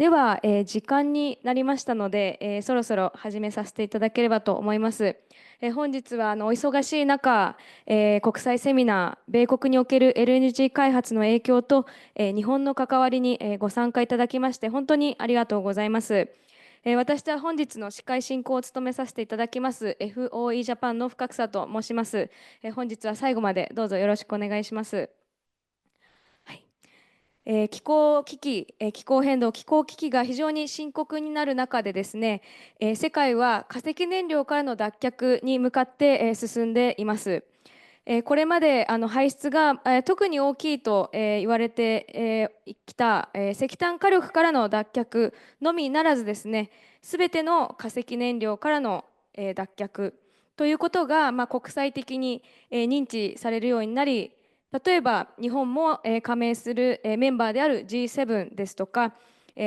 では、時間になりましたので、そろそろ始めさせていただければと思います。本日はお忙しい中、国際セミナー、米国における LNG 開発の影響と、日本の関わりに、ご参加いただきまして、本当にありがとうございます。私は本日の司会進行を務めさせていただきます FOE ジャパンの深草と申します。本日は最後までどうぞよろしくお願いします。気候危機、気候変動、気候危機が非常に深刻になる中でですね、世界は化石燃料からの脱却に向かって、進んでいます。これまで排出が、特に大きいと、言われて、きた、石炭火力からの脱却のみならずですね、すべての化石燃料からの、脱却ということが、国際的に、認知されるようになり、例えば日本も加盟するメンバーである G7 ですとか、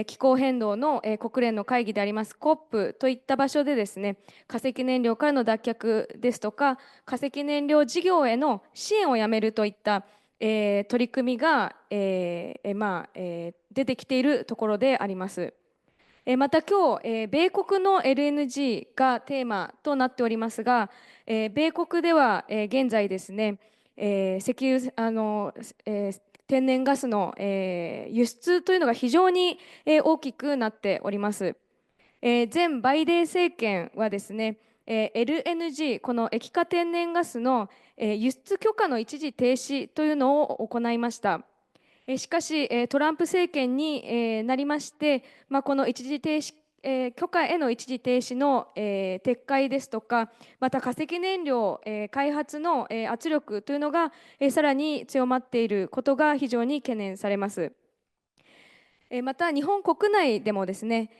気候変動の国連の会議であります COP といった場所でですね、化石燃料からの脱却ですとか、化石燃料事業への支援をやめるといった取り組みが出てきているところであります。また今日、米国の LNG がテーマとなっておりますが、米国では現在ですね、石油天然ガスの輸出というのが非常に大きくなっております。前バイデン政権はですね、LNG この液化天然ガスの輸出許可の一時停止というのを行いました。しかし、トランプ政権になりまして、この一時停止、許可への一時停止の撤回ですとか、また化石燃料開発の圧力というのがさらに強まっていることが非常に懸念されます。また日本国内でもですね、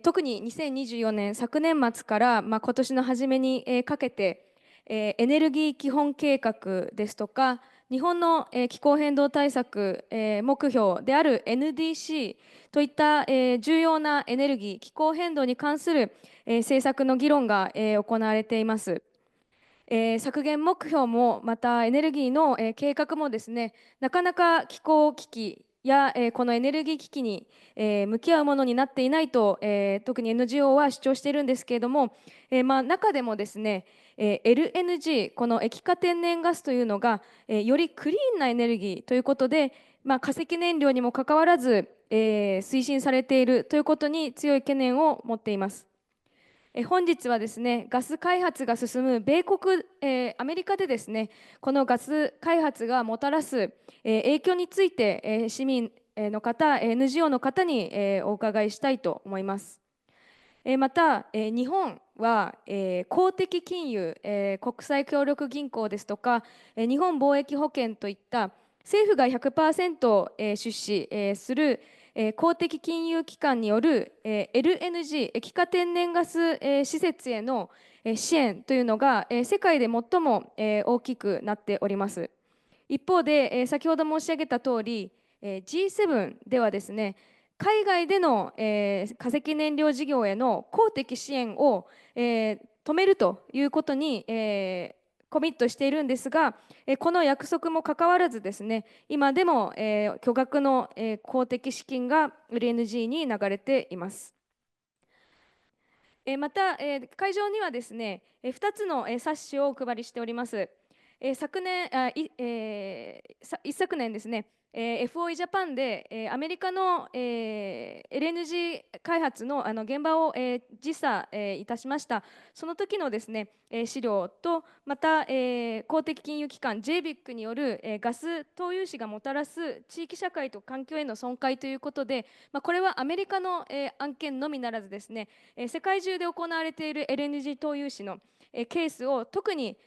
特に2024年昨年末から、今年の初めにかけて、エネルギー基本計画ですとか日本の気候変動対策目標である NDC といった重要なエネルギー気候変動に関する政策の議論が行われています。削減目標もまたエネルギーの計画もですね、なかなか気候危機やこのエネルギー危機に向き合うものになっていないと特に NGO は主張しているんですけれども、中でもですね、LNG この液化天然ガスというのがよりクリーンなエネルギーということで、化石燃料にもかかわらず推進されているということに強い懸念を持っています。本日はですね、ガス開発が進む米国、アメリカでですね、このガス開発がもたらす、影響について、市民の方、NGO の方に、お伺いしたいと思います。また、日本は、公的金融、国際協力銀行ですとか、日本貿易保険といった政府が100%、出資、する公的金融機関による LNG 液化天然ガス施設への支援というのが世界で最も大きくなっております。一方で先ほど申し上げた通り G7 ではですね、海外での化石燃料事業への公的支援を止めるということにコミットしているんですが、この約束もかかわらずですね、今でも巨額の公的資金が LNG に流れています。また会場にはですね2つの冊子をお配りしております。昨年一昨年ですね、FOE ジャパンでアメリカの LNG 開発の現場を時差いたしました。その時のですね資料と、また公的金融機関 JBIC によるガス投融資がもたらす地域社会と環境への損壊ということで、これはアメリカの案件のみならずですね、世界中で行われている LNG 投融資のケースを特に、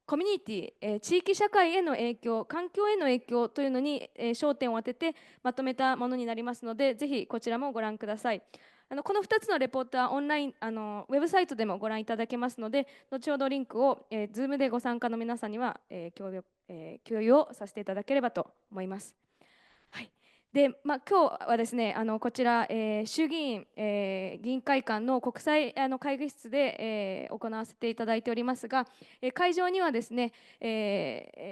コミュニティ、地域社会への影響、環境への影響というのに焦点を当ててまとめたものになりますので、ぜひこちらもご覧ください。この2つのレポートはオンラインウェブサイトでもご覧いただけますので、後ほどリンクをZoom でご参加の皆さんには共有をさせていただければと思います。はい、で、今日はですね、こちら、衆議院、議員会館の国際会議室で、行わせていただいておりますが、会場にはですね、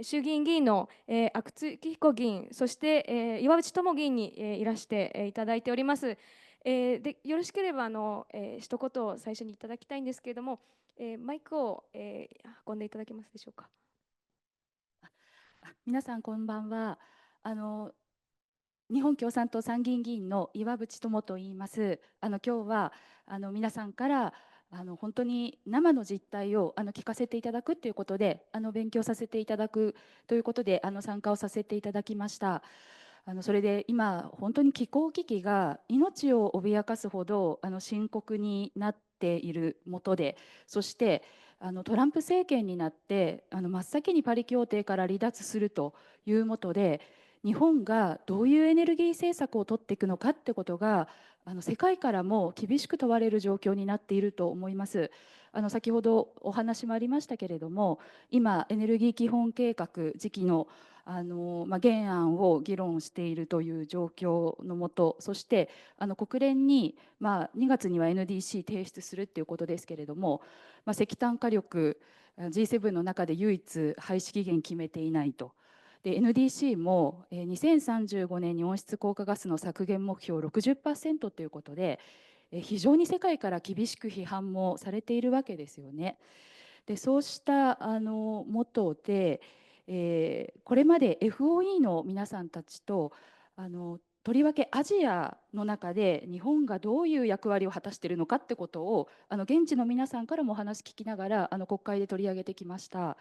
衆議院議員の、阿久津幸彦議員、そして、岩渕友議員に、いらして、いただいております。でよろしければ一言を最初にいただきたいんですけれども、マイクを、運んでいただけますでしょうか。皆さんこんばんは。日本共産党参議院議員の岩渕友と言います。今日は皆さんから本当に生の実態を聞かせていただくということで勉強させていただくということで参加をさせていただきました。それで今本当に気候危機が命を脅かすほど深刻になっているもとで、そしてトランプ政権になって真っ先にパリ協定から離脱するというもとで、日本がどういうエネルギー政策を取っていくのかってことが世界からも厳しく問われる状況になっていると思います。先ほどお話もありましたけれども、今エネルギー基本計画時期の原案を議論しているという状況のもと、そして国連に、2月には NDC 提出するっていうことですけれども、石炭火力 G7 の中で唯一廃止期限決めていないと。で NDC も2035年に温室効果ガスの削減目標 60% ということで非常に世界から厳しく批判もされているわけですよね。でそうした元で、これまで FOE の皆さんたちととりわけアジアの中で日本がどういう役割を果たしているのかってことを現地の皆さんからもお話聞きながら国会で取り上げてきました。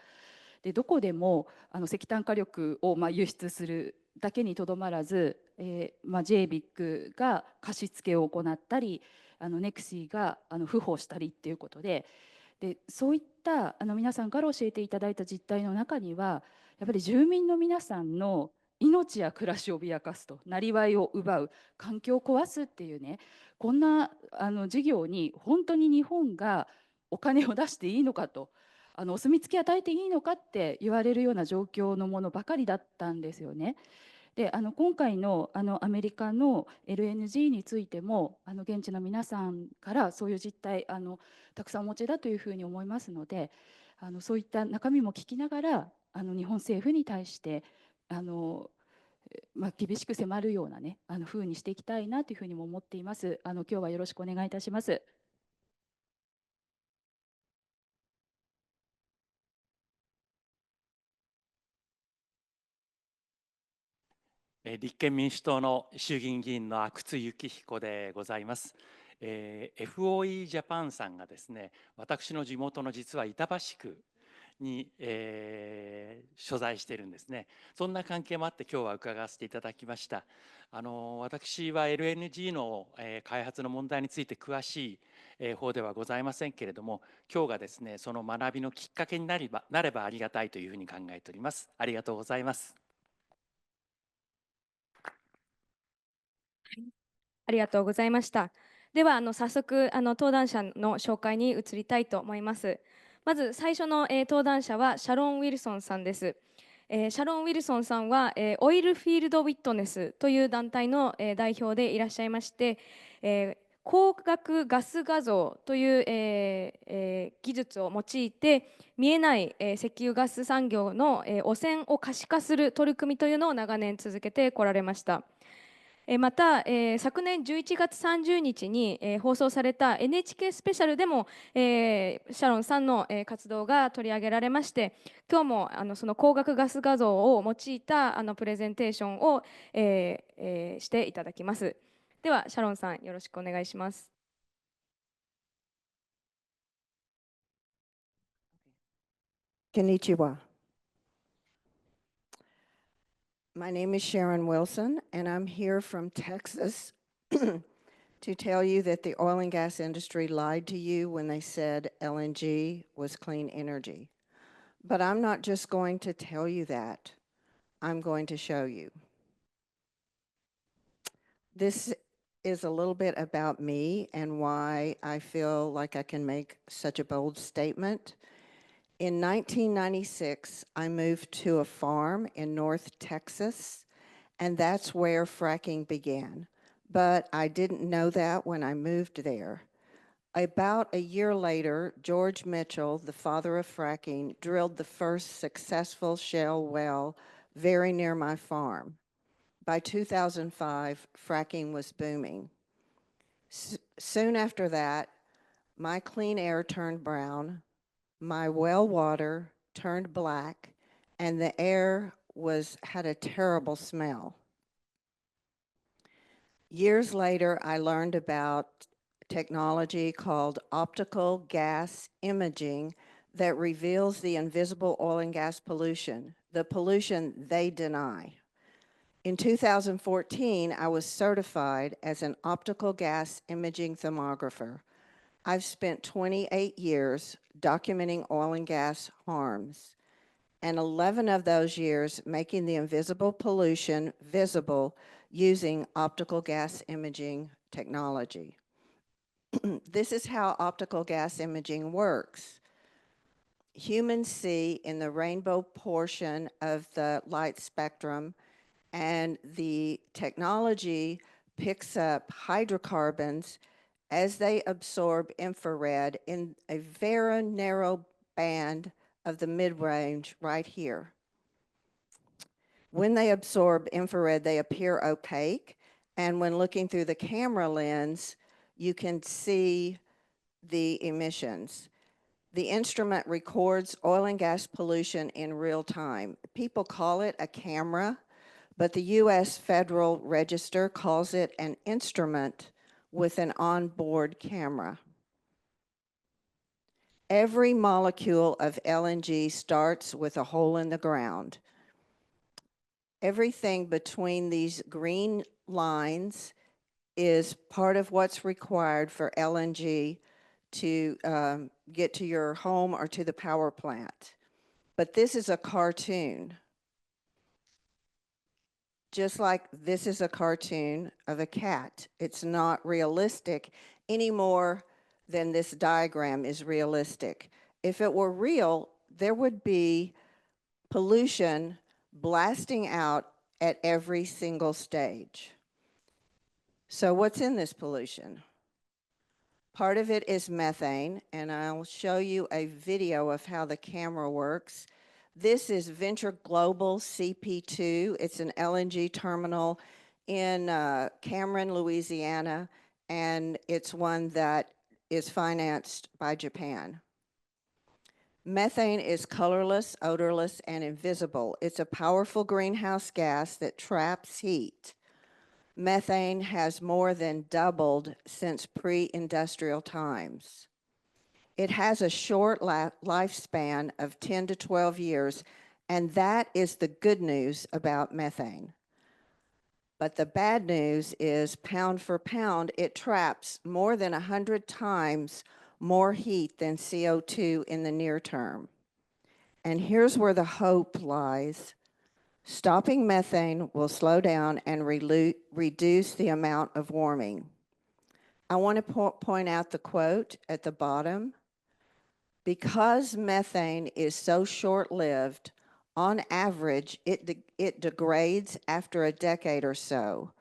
でどこでも石炭火力を輸出するだけにとどまらず、JBIC が貸し付けを行ったりネクシーが付保したりっていうことで、そういった皆さんから教えていただいた実態の中にはやっぱり住民の皆さんの命や暮らしを脅かすと、なりわいを奪う、環境を壊すっていうね、こんな事業に本当に日本がお金を出していいのかと、お墨付き与えていいのかって言われるような状況のものばかりだったんですよね。で今回のアメリカの LNG についても現地の皆さんからそういう実態たくさんお持ちだというふうに思いますので、そういった中身も聞きながら日本政府に対して厳しく迫るようなねふうにしていきたいなというふうにも思っています。今日はよろしくお願いいたします。立憲民主党の衆議院議員の阿久津幸彦でございます。FOE ジャパンさんがですね、私の地元の実は板橋区に、所在しているんですね。そんな関係もあって今日は伺わせていただきました。私は LNG の、開発の問題について詳しい、方ではございませんけれども、今日がですねその学びのきっかけになればありがたいというふうに考えております。ありがとうございます。ありがとうございました。では早速登壇者の紹介に移りたいと思います。まず最初の、登壇者はシャロン・ウィルソンさんです。シャロン・ウィルソンさんは、オイルフィールド・ウィットネスという団体の、代表でいらっしゃいまして、光学ガス画像という、技術を用いて見えない、石油ガス産業の、汚染を可視化する取り組みというのを長年続けてこられました。また、昨年11月30日に、放送された NHK スペシャルでも、シャロンさんの、活動が取り上げられまして、今日もその光学ガス画像を用いたプレゼンテーションを、していただきます。ではシャロンさんよろしくお願いします。Konnichiwa. My name is Sharon Wilson, and I'm here from Texas to tell you that the oil and gas industry lied to you when they said LNG was clean energy. But I'm not just going to tell you that. I'm going to show you. This is a little bit about me and why I feel like I can make such a bold statement. In 1996, I moved to a farm in North Texas, and that's where fracking began. But I didn't know that when I moved there. About a year later, George Mitchell, the father of fracking, drilled the first successful shale well very near my farm. By 2005, fracking was booming. Soon after that, my clean air turned brown, my well water turned black, and the air had a terrible smell. Years later, I learned about technology called optical gas imaging that reveals the invisible oil and gas pollution, the pollution they deny. In 2014, I was certified as an optical gas imaging thermographer. I've spent 28 years documenting oil and gas harms, and 11 of those years making the invisible pollution visible using optical gas imaging technology. This is how optical gas imaging works. Humans see in the rainbow portion of the light spectrum, and the technology picks up hydrocarbons as they absorb infrared in a very narrow band of the mid-range right here. When they absorb infrared, they appear opaque, and when looking through the camera lens, you can see the emissions. The instrument records oil and gas pollution in real time. People call it a camera, but the U.S. Federal Register calls it an instrument with an onboard camera. Every molecule of LNG starts with a hole in the ground. Everything between these green lines is part of what's required for LNG to get to your home or to the power plant. But this is a cartoon. Just like this is a cartoon of a cat. It's not realistic any more than this diagram is realistic. If it were real, there would be pollution blasting out at every single stage. So what's in this pollution? Part of it is methane, and I'll show you a video of how the camera works. This is Venture Global CP2. It's an LNG terminal in Cameron, Louisiana, and it's one that is financed by Japan. Methane is colorless, odorless, and invisible. It's a powerful greenhouse gas that traps heat. Methane has more than doubled since pre-industrial times. It has a short lifespan of 10 to 12 years, and that is the good news about methane. But the bad news is, pound for pound, it traps more than 100 times more heat than CO2 in the near term. And here's where the hope lies. Stopping methane will slow down and reduce the amount of warming. I want to point out the quote at the bottom. Because methane is so short-lived, on average, it degrades after a decade or so.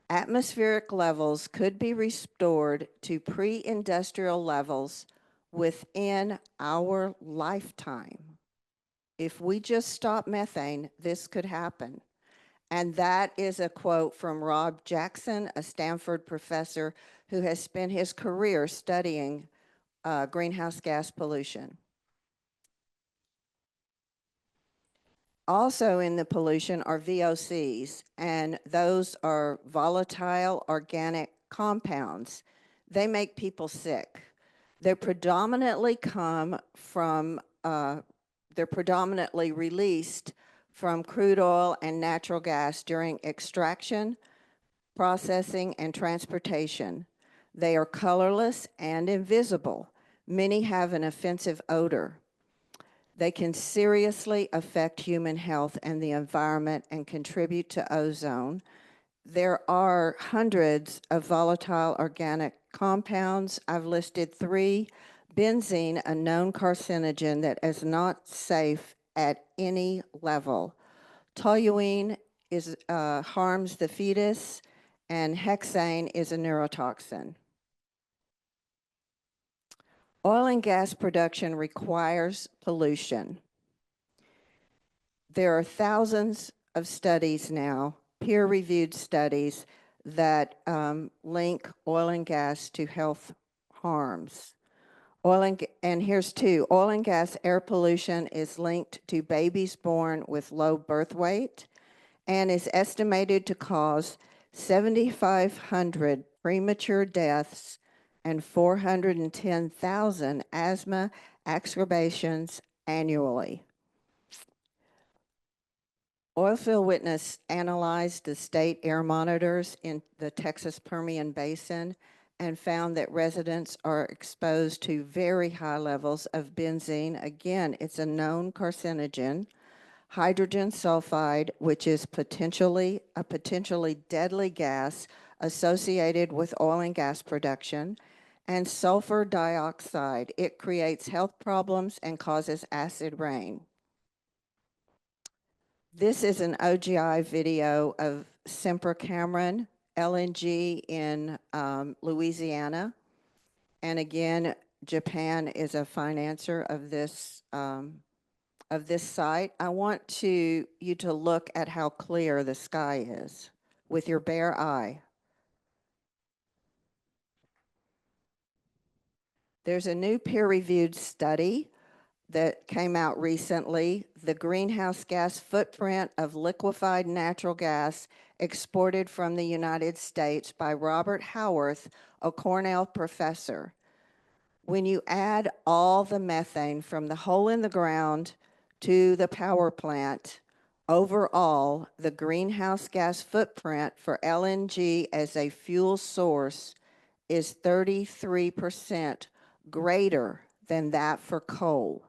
Atmospheric levels could be restored to pre-industrial levels within our lifetime. If we just stop methane, this could happen. And that is a quote from Rob Jackson, a Stanford professor who has spent his career studying greenhouse gas pollution. Also in the pollution are VOCs, and those are volatile organic compounds. They make people sick. They predominantly they're predominantly released from crude oil and natural gas during extraction, processing, and transportation. They are colorless and invisible. Many have an offensive odor. They can seriously affect human health and the environment and contribute to ozone. There are hundreds of volatile organic compounds. I've listed 3. Benzene, a known carcinogen that is not safe at any level. Toluene harms the fetus, and hexane is a neurotoxin. Oil and gas production requires pollution. There are thousands of studies now, peer-reviewed studies, that link oil and gas to health harms. And here's two. Oil and gas air pollution is linked to babies born with low birth weight and is estimated to cause 7,500 premature deaths and 410,000 asthma exacerbations annually. Oilfield Witness analyzed the state air monitors in the Texas Permian Basin and found that residents are exposed to very high levels of benzene. Again, it's a known carcinogen. Hydrogen sulfide, which is a potentially deadly gas associated with oil and gas production, and sulfur dioxide. It creates health problems and causes acid rain. This is an OGI video of Sempra Cameron LNG in Louisiana. And again, Japan is a financer of this site. I want you to look at how clear the sky is with your bare eye. There's a new peer-reviewed study that came out recently, the greenhouse gas footprint of liquefied natural gas exported from the United States by Robert Howarth, a Cornell professor. When you add all the methane from the hole in the ground to the power plant, overall, the greenhouse gas footprint for LNG as a fuel source is 33% greater than that for coal.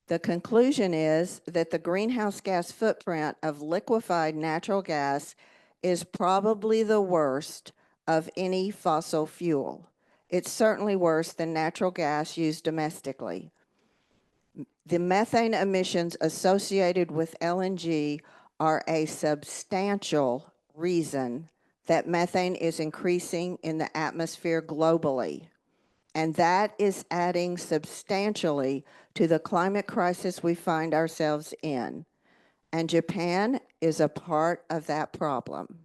The conclusion is that the greenhouse gas footprint of liquefied natural gas is probably the worst of any fossil fuel. It's certainly worse than natural gas used domestically. The methane emissions associated with LNG are a substantial reason that methane is increasing in the atmosphere globally. And that is adding substantially to the climate crisis we find ourselves in. And Japan is a part of that problem.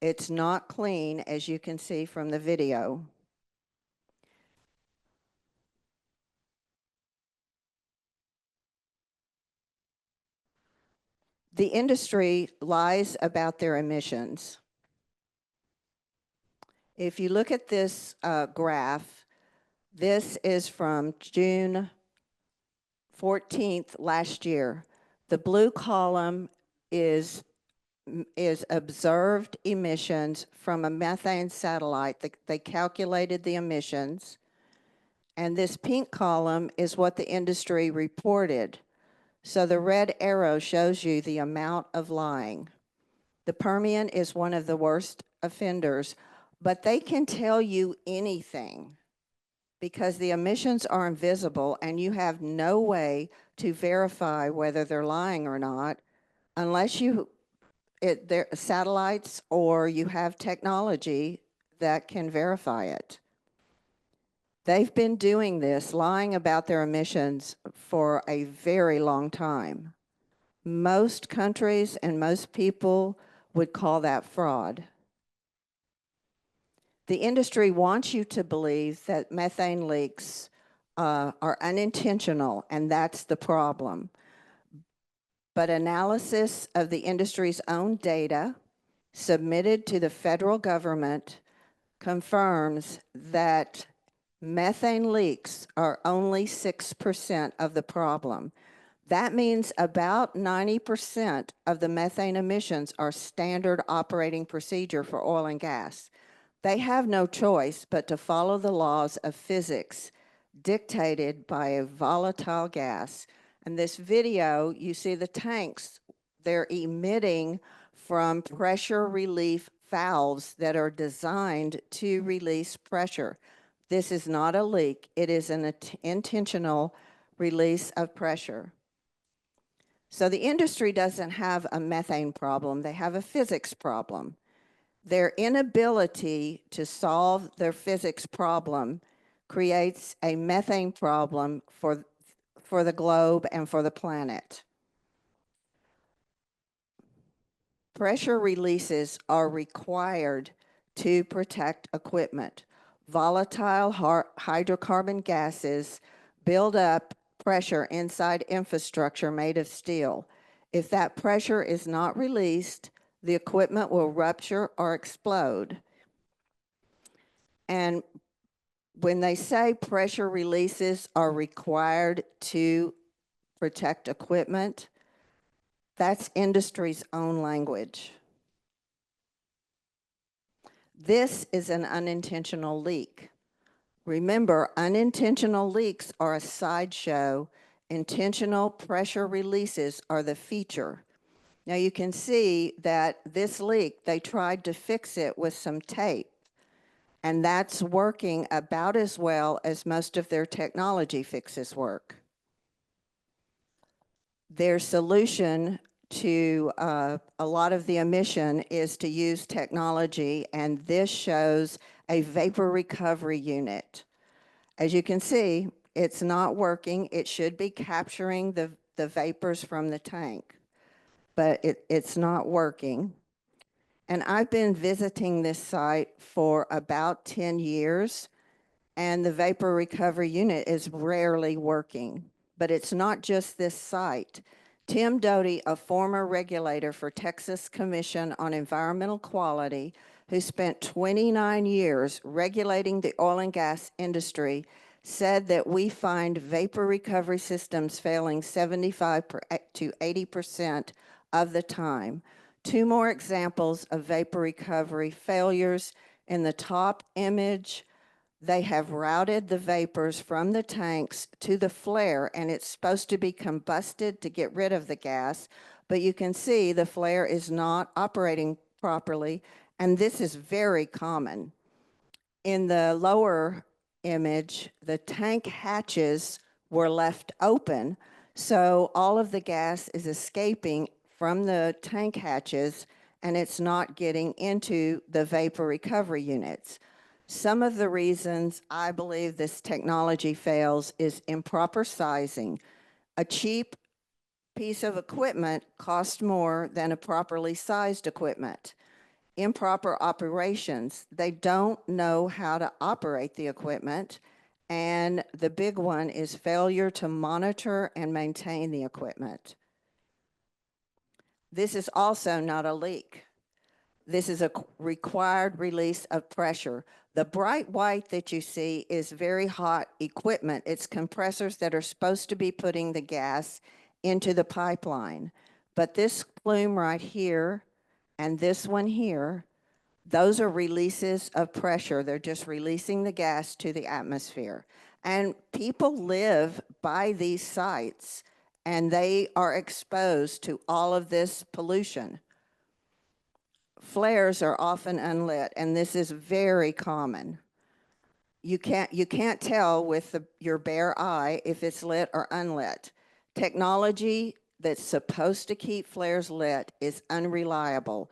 It's not clean, as you can see from the video. The industry lies about their emissions. If you look at this graph, this is from June 14th last year. The blue column is observed emissions from a methane satellite. They calculated the emissions. And this pink column is what the industry reported. So the red arrow shows you the amount of lying. The Permian is one of the worst offenders, but they can tell you anything because the emissions are invisible and you have no way to verify whether they're lying or not unless they're satellites or you have technology that can verify it. They've been doing this, lying about their emissions for a very long time. Most countries and most people would call that fraud. The industry wants you to believe that methane leaks are unintentional, and that's the problem. But analysis of the industry's own data submitted to the federal government confirms that methane leaks are only 6% of the problem. That means about 90% of the methane emissions are standard operating procedure for oil and gas. They have no choice but to follow the laws of physics dictated by a volatile gas. In this video, you see the tanks. They're emitting from pressure relief valves that are designed to release pressure. This is not a leak. It is an intentional release of pressure. So the industry doesn't have a methane problem, they have a physics problem. Their inability to solve their physics problem creates a methane problem for the globe and for the planet. Pressure releases are required to protect equipment. Volatile hydrocarbon gases build up pressure inside infrastructure made of steel. If that pressure is not released, the equipment will rupture or explode. And when they say pressure releases are required to protect equipment, that's industry's own language. This is an unintentional leak. Remember, unintentional leaks are a sideshow. Intentional pressure releases are the feature. Now you can see that this leak, they tried to fix it with some tape, and that's working about as well as most of their technology fixes work. Their solution to a lot of the emission is to use technology, and this shows a vapor recovery unit. As you can see, it's not working. It should be capturing the vapors from the tank, but it's not working. And I've been visiting this site for about 10 years, and the vapor recovery unit is rarely working. But it's not just this site. Tim Doty, a former regulator for Texas Commission on Environmental Quality, who spent 29 years regulating the oil and gas industry, said that we find vapor recovery systems failing 75 to 80% of the time. Two more examples of vapor recovery failures. In the top image, they have routed the vapors from the tanks to the flare, and it's supposed to be combusted to get rid of the gas, but you can see the flare is not operating properly, and this is very common. In the lower image, the tank hatches were left open, so all of the gas is escaping from the tank hatches, and it's not getting into the vapor recovery units. Some of the reasons I believe this technology fails is improper sizing. A cheap piece of equipment costs more than a properly sized equipment. Improper operations. They don't know how to operate the equipment. And the big one is failure to monitor and maintain the equipment. This is also not a leak. This is a required release of pressure. The bright white that you see is very hot equipment. It's compressors that are supposed to be putting the gas into the pipeline. But this plume right here and this one here, those are releases of pressure. They're just releasing the gas to the atmosphere. And people live by these sites, and they are exposed to all of this pollution. Flares are often unlit, and this is very common. You can't tell with your bare eye if it's lit or unlit. Technology that's supposed to keep flares lit is unreliable.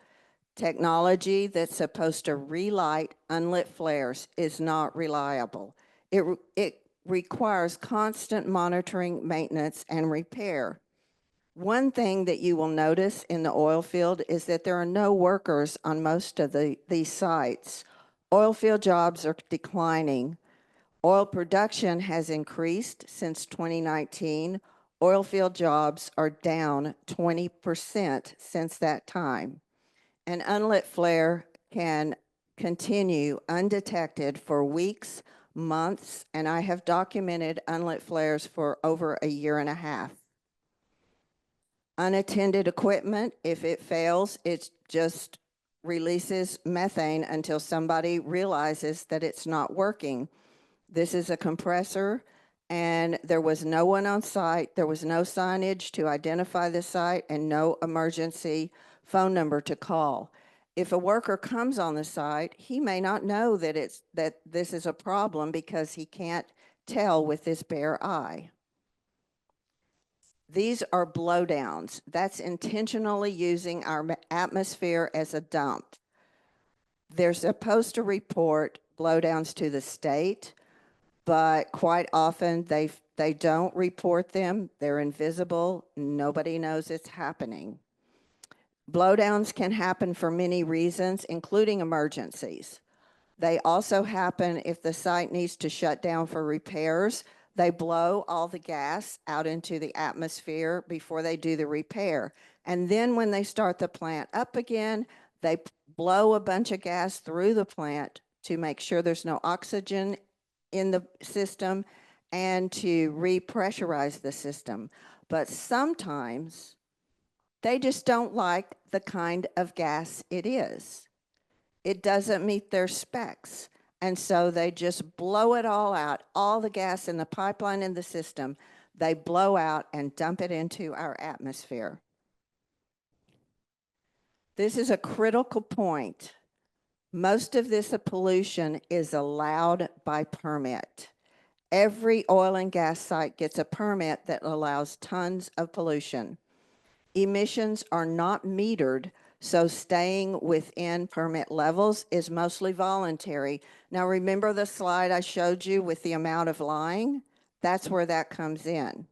Technology that's supposed to relight unlit flares is not reliable. It requires constant monitoring, maintenance, and repair. One thing that you will notice in the oil field is that there are no workers on most of these sites. Oil field jobs are declining. Oil production has increased since 2019. Oil field jobs are down 20% since that time. An unlit flare can continue undetected for weeks, months, and I have documented unlit flares for over a year and a half. Unattended equipment, if it fails, it just releases methane until somebody realizes that it's not working. This is a compressor, and there was no one on site. There was no signage to identify the site and no emergency phone number to call. If a worker comes on the site, he may not know that this is a problem because he can't tell with his bare eye. These are blowdowns. That's intentionally using our atmosphere as a dump. They're supposed to report blowdowns to the state, but quite often they don't report them. They're invisible. Nobody knows it's happening. Blowdowns can happen for many reasons, including emergencies. They also happen if the site needs to shut down for repairs. They blow all the gas out into the atmosphere before they do the repair. And then when they start the plant up again, they blow a bunch of gas through the plant to make sure there's no oxygen in the system and to repressurize the system. But sometimes they just don't like the kind of gas it is. It doesn't meet their specs. And so they just blow it all out, all the gas in the pipeline in the system, they blow out and dump it into our atmosphere. This is a critical point. Most of this pollution is allowed by permit. Every oil and gas site gets a permit that allows tons of pollution. Emissions are not metered, so staying within permit levels is mostly voluntary. Now remember the slide I showed you with the amount of lying? That's where that comes in.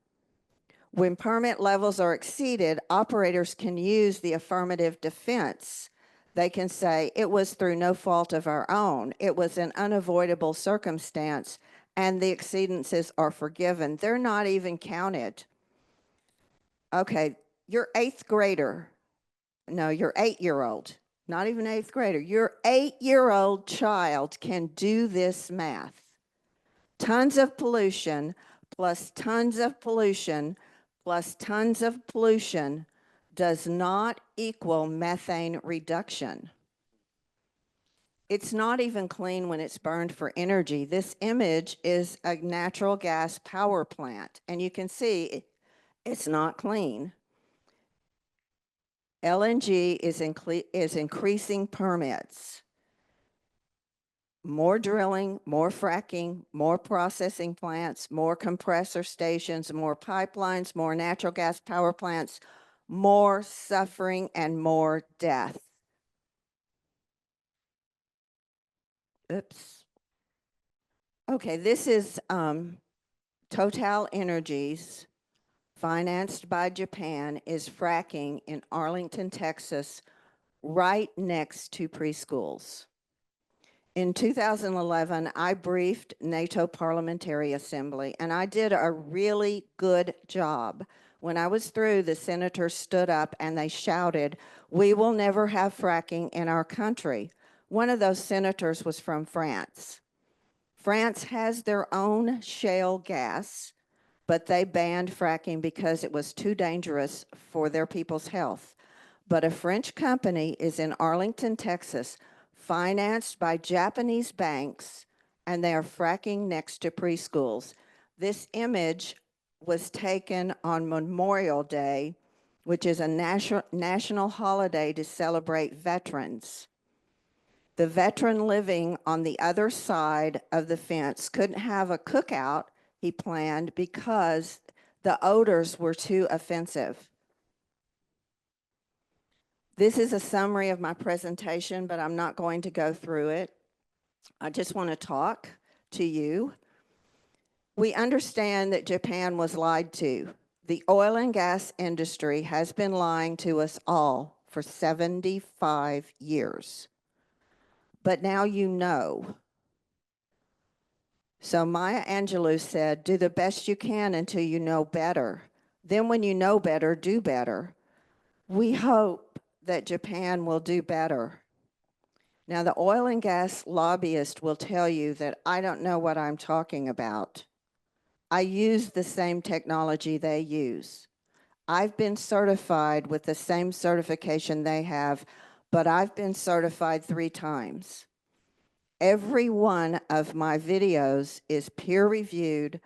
When permit levels are exceeded, operators can use the affirmative defense. They can say, it was through no fault of our own. It was an unavoidable circumstance, and the exceedances are forgiven. They're not even counted. Okay, your 8th grader, no, your 8-year-old, not even 8th grader, your 8-year-old child can do this math. Tons of pollution plus tons of pollution plus tons of pollution does not equal methane reduction. It's not even clean when it's burned for energy. This image is a natural gas power plant, and you can see it's not clean. LNG is increasing permits. More drilling, more fracking, more processing plants, more compressor stations, more pipelines, more natural gas power plants, more suffering and more death. Oops. Okay, this is Total Energies, financed by Japan, is fracking in Arlington, Texas, right next to preschools. In 2011, I briefed NATO Parliamentary Assembly, and I did a really good job. When I was through, the senators stood up and they shouted, "We will never have fracking in our country." One of those senators was from France. France has their own shale gas, but they banned fracking because it was too dangerous for their people's health. But a French company is in Arlington, Texas, financed by Japanese banks, and they are fracking next to preschools. This image was taken on Memorial Day, which is a national holiday to celebrate veterans. The veteran living on the other side of the fence couldn't have a cookout he planned because the odors were too offensive. This is a summary of my presentation, but I'm not going to go through it. I just want to talk to you. We understand that Japan was lied to. The oil and gas industry has been lying to us all for 75 years. But now you know. So Maya Angelou said, do the best you can until you know better. Then when you know better, do better. We hope that Japan will do better. Now, the oil and gas lobbyist will tell you that I don't know what I'm talking about. I use the same technology they use. I've been certified with the same certification they have, but I've been certified 3 times. Every one of my videos is peer-reviewed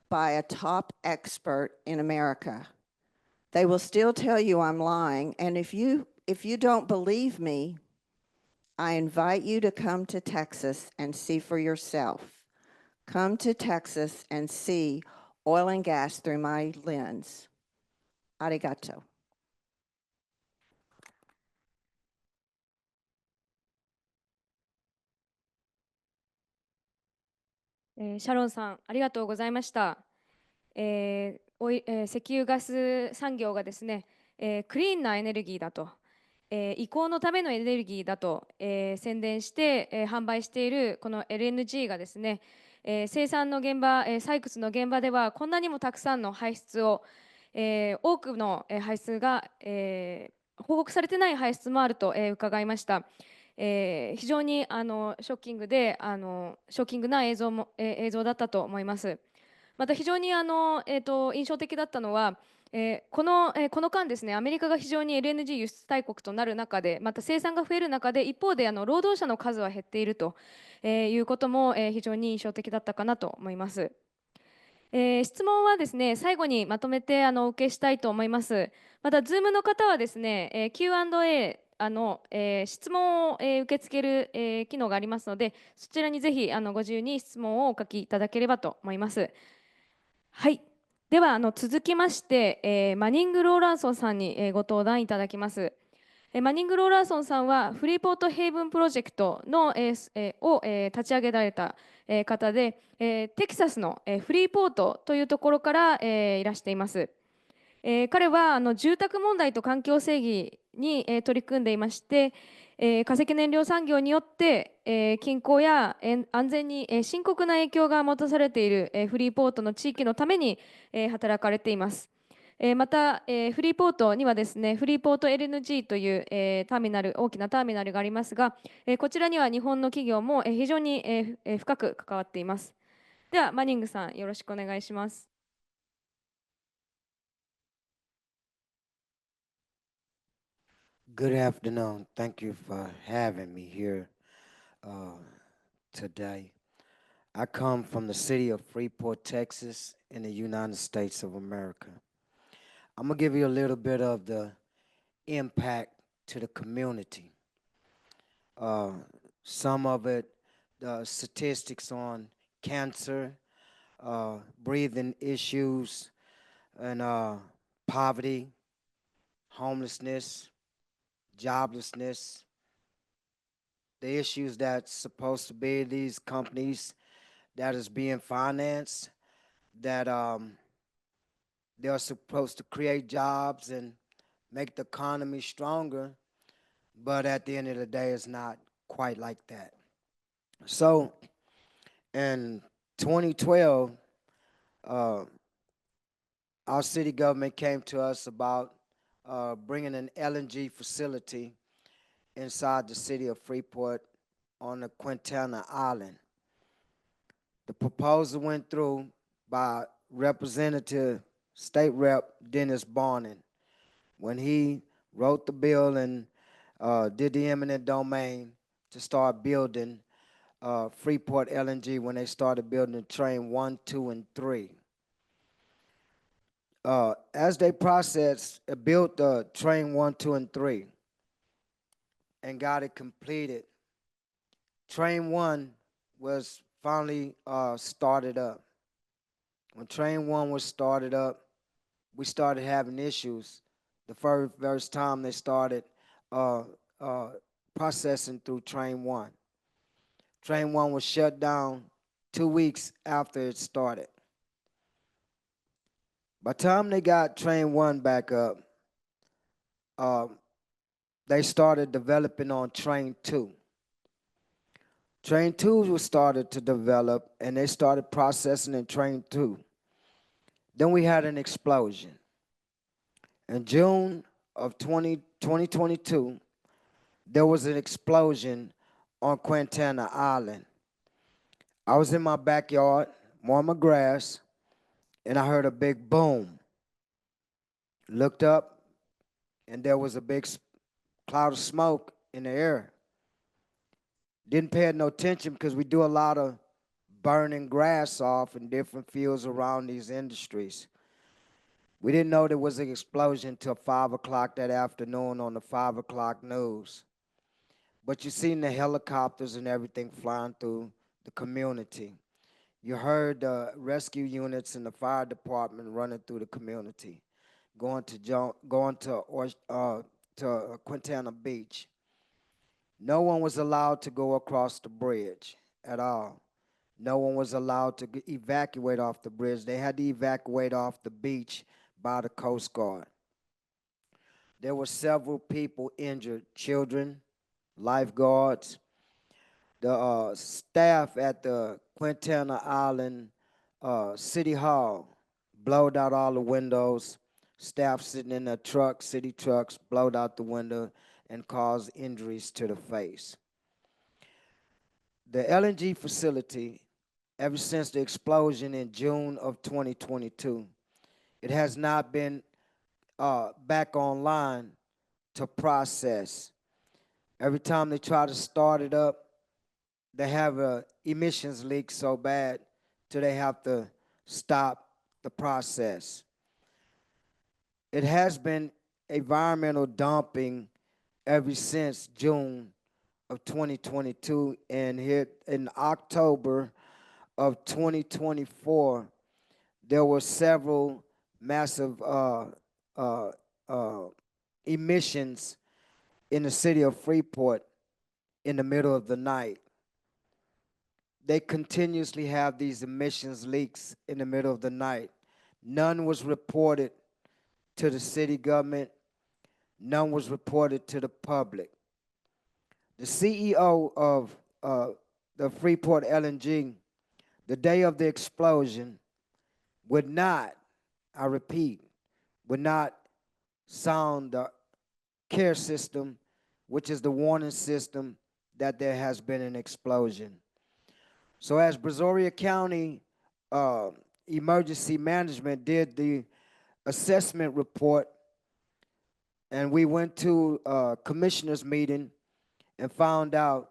by a top expert in America. They will still tell you I'm lying, and if you don't believe me, I invite you to come to Texas and see for yourself. Come to Texas and see oil and gas through my lens. Arigato. シャロンさん、ありがとうございました。石油ガス産業がですね、クリーンなエネルギーだと、移行のためのエネルギーだと、宣伝して、販売しているこの LNG がですね、生産の現場、採掘の現場ではこんなにもたくさんの排出を、多くの排出が、報告されてない排出もあると、伺いました。非常にショッキングでショッキングな映像だったと思います。また非常に印象的だったのは、この間ですね、アメリカが非常に LNG 輸出大国となる中で、また生産が増える中で、一方で労働者の数は減っていると、いうことも、非常に印象的だったかなと思います。質問はですね、最後にまとめてお受けしたいと思います。また、Zoom の方はですね、Q&A 質問を、受け付ける、機能がありますので、そちらにぜひご自由に質問をお書きいただければと思います。はい。では続きまして、マニング・ローランソンさんに、ご登壇いただきます。マニング・ローランソンさんはフリーポート・ヘイブンプロジェクトの、を、立ち上げられた、方で、テキサスの、フリーポートというところから、いらしています。彼は住宅問題と環境正義に、取り組んでいまして、化石燃料産業によって、均衡や安全に、深刻な影響が持たされている、フリーポートの地域のために、働かれています。また、フリーポートにはですね、フリーポート LNG という、ターミナル、大きなターミナルがありますが、こちらには日本の企業も、非常に、深く関わっています。では、マニングさん、よろしくお願いします。Good afternoon. Thank you for having me here today. I come from the city of Freeport, Texas, in the United States of America. I'm going to give you a little bit of the impact to the community. Some of it, the statistics on cancer, breathing issues, and poverty, homelessness, joblessness, the issues that's supposed to be these companies that is being financed, that they're supposed to create jobs and make the economy stronger, but at the end of the day, it's not quite like that. So in 2012, our city government came to us about bringing an LNG facility inside the city of Freeport on the Quintana Island. The proposal went through by Representative State Rep Dennis Barnin. When he wrote the bill and did the eminent domain to start building Freeport LNG when they started building train 1, 2, and 3. As they built train 1, 2, and 3 and got it completed, train 1 was finally started up. When train 1 was started up, we started having issues. The first time they started processing through train 1. Train 1 was shut down 2 weeks after it started. By the time they got train 1 back up, they started developing on train 2. Train 2 was started to develop, and they started processing in train 2. Then we had an explosion. In June of 2022, there was an explosion on Quintana Island. I was in my backyard, mowing my grass, and I heard a big boom. Looked up, and there was a big cloud of smoke in the air. Didn't pay no attention because we do a lot of burning grass off in different fields around these industries. We didn't know there was an explosion till 5 o'clock that afternoon on the 5 o'clock news. But you seen the helicopters and everything flying through the community. You heard the rescue units and the fire department running through the community. going to Quintana Beach. No one was allowed to go across the bridge at all. No one was allowed to evacuate off the bridge. They had to evacuate off the beach by the Coast Guard. There were several people injured, children, lifeguards. The staff at the Quintana Island City Hall blowed out all the windows. Staff sitting in their trucks, city trucks, blowed out the window and caused injuries to the face. The LNG facility, ever since the explosion in June of 2022, it has not been back online to process. Every time they try to start it up, they have a emissions leak so bad till they have to stop the process. It has been environmental dumping ever since June of 2022, and here in October of 2024, there were several massive emissions in the city of Freeport in the middle of the night. They continuously have these emissions leaks in the middle of the night. None was reported to the city government. None was reported to the public. The CEO of the Freeport LNG, the day of the explosion, would not, I repeat, would not sound the care system, which is the warning system that there has been an explosion. So as Brazoria County Emergency Management did the assessment report, and we went to a commissioner's meeting and found out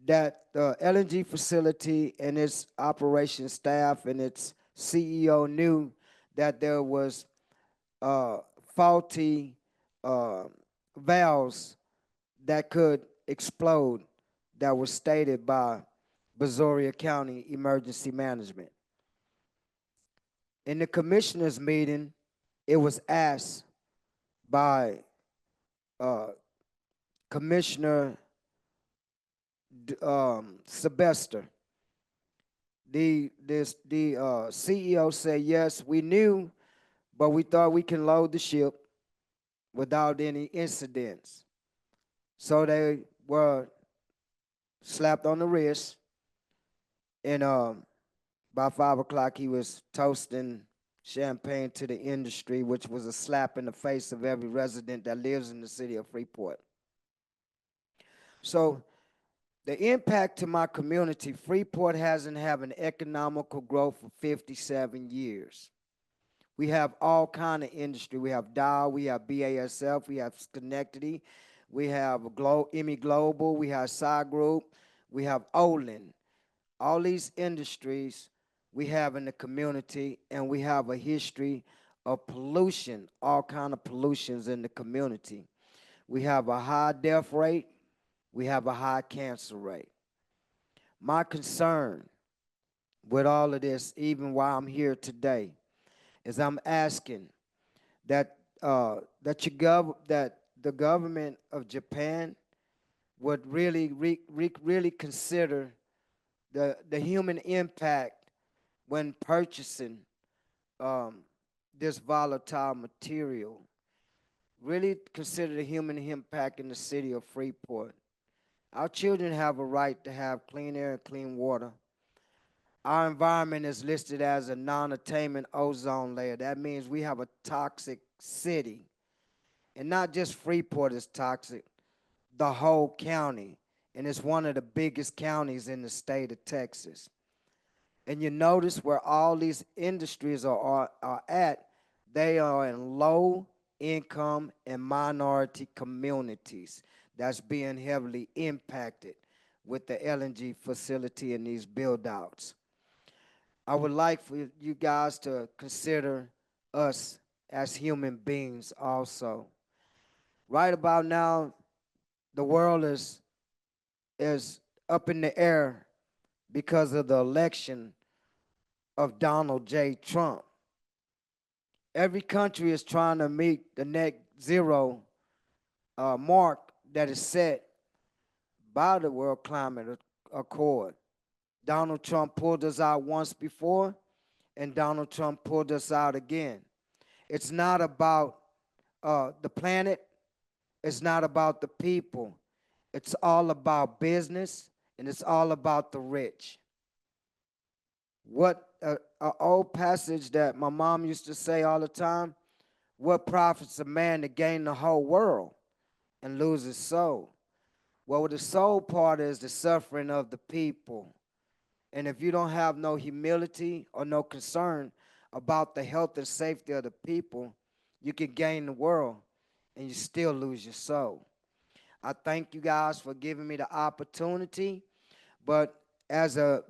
that the LNG facility and its operation staff and its CEO knew that there was faulty valves that could explode that was stated by Brazoria County Emergency Management. In the commissioners' meeting, it was asked by Commissioner Sylvester. The CEO said, yes, we knew, but we thought we can load the ship without any incidents. So they were slapped on the wrist, and by 5 o'clock he was toasting champagne to the industry, which was a slap in the face of every resident that lives in the city of Freeport. So the impact to my community, Freeport hasn't had an economical growth for 57 years. We have all kind of industry. We have Dow, we have BASF, we have Schenectady, we have Emmy Global, we have Psy Group, we have Olin. All these industries we have in the community, and we have a history of pollution, all kind of pollutions in the community. We have a high death rate. We have a high cancer rate. My concern with all of this, even while I'm here today, is I'm asking that that the government of Japan would really consider the human impact when purchasing this volatile material. Really consider the human impact in the city of Freeport. Our children have a right to have clean air and clean water. Our environment is listed as a non-attainment ozone layer. That means we have a toxic city. And not just Freeport is toxic, the whole county. And it's one of the biggest counties in the state of Texas. And you notice where all these industries are at, they are in low income and minority communities that's being heavily impacted with the LNG facility and these build-outs. I would like for you guys to consider us as human beings also. Right about now, the world is up in the air because of the election of Donald J. Trump. Every country is trying to meet the net zero mark that is set by the World Climate Accord. Donald Trump pulled us out once before, and Donald Trump pulled us out again. It's not about the planet. It's not about the people. It's all about business, and it's all about the rich. What an old passage that my mom used to say all the time, what profits a man to gain the whole world and lose his soul? Well, the soul part is the suffering of the people. And if you don't have no humility or no concern about the health and safety of the people, you can gain the world and you still lose your soul. I thank you guys for giving me the opportunity, but as a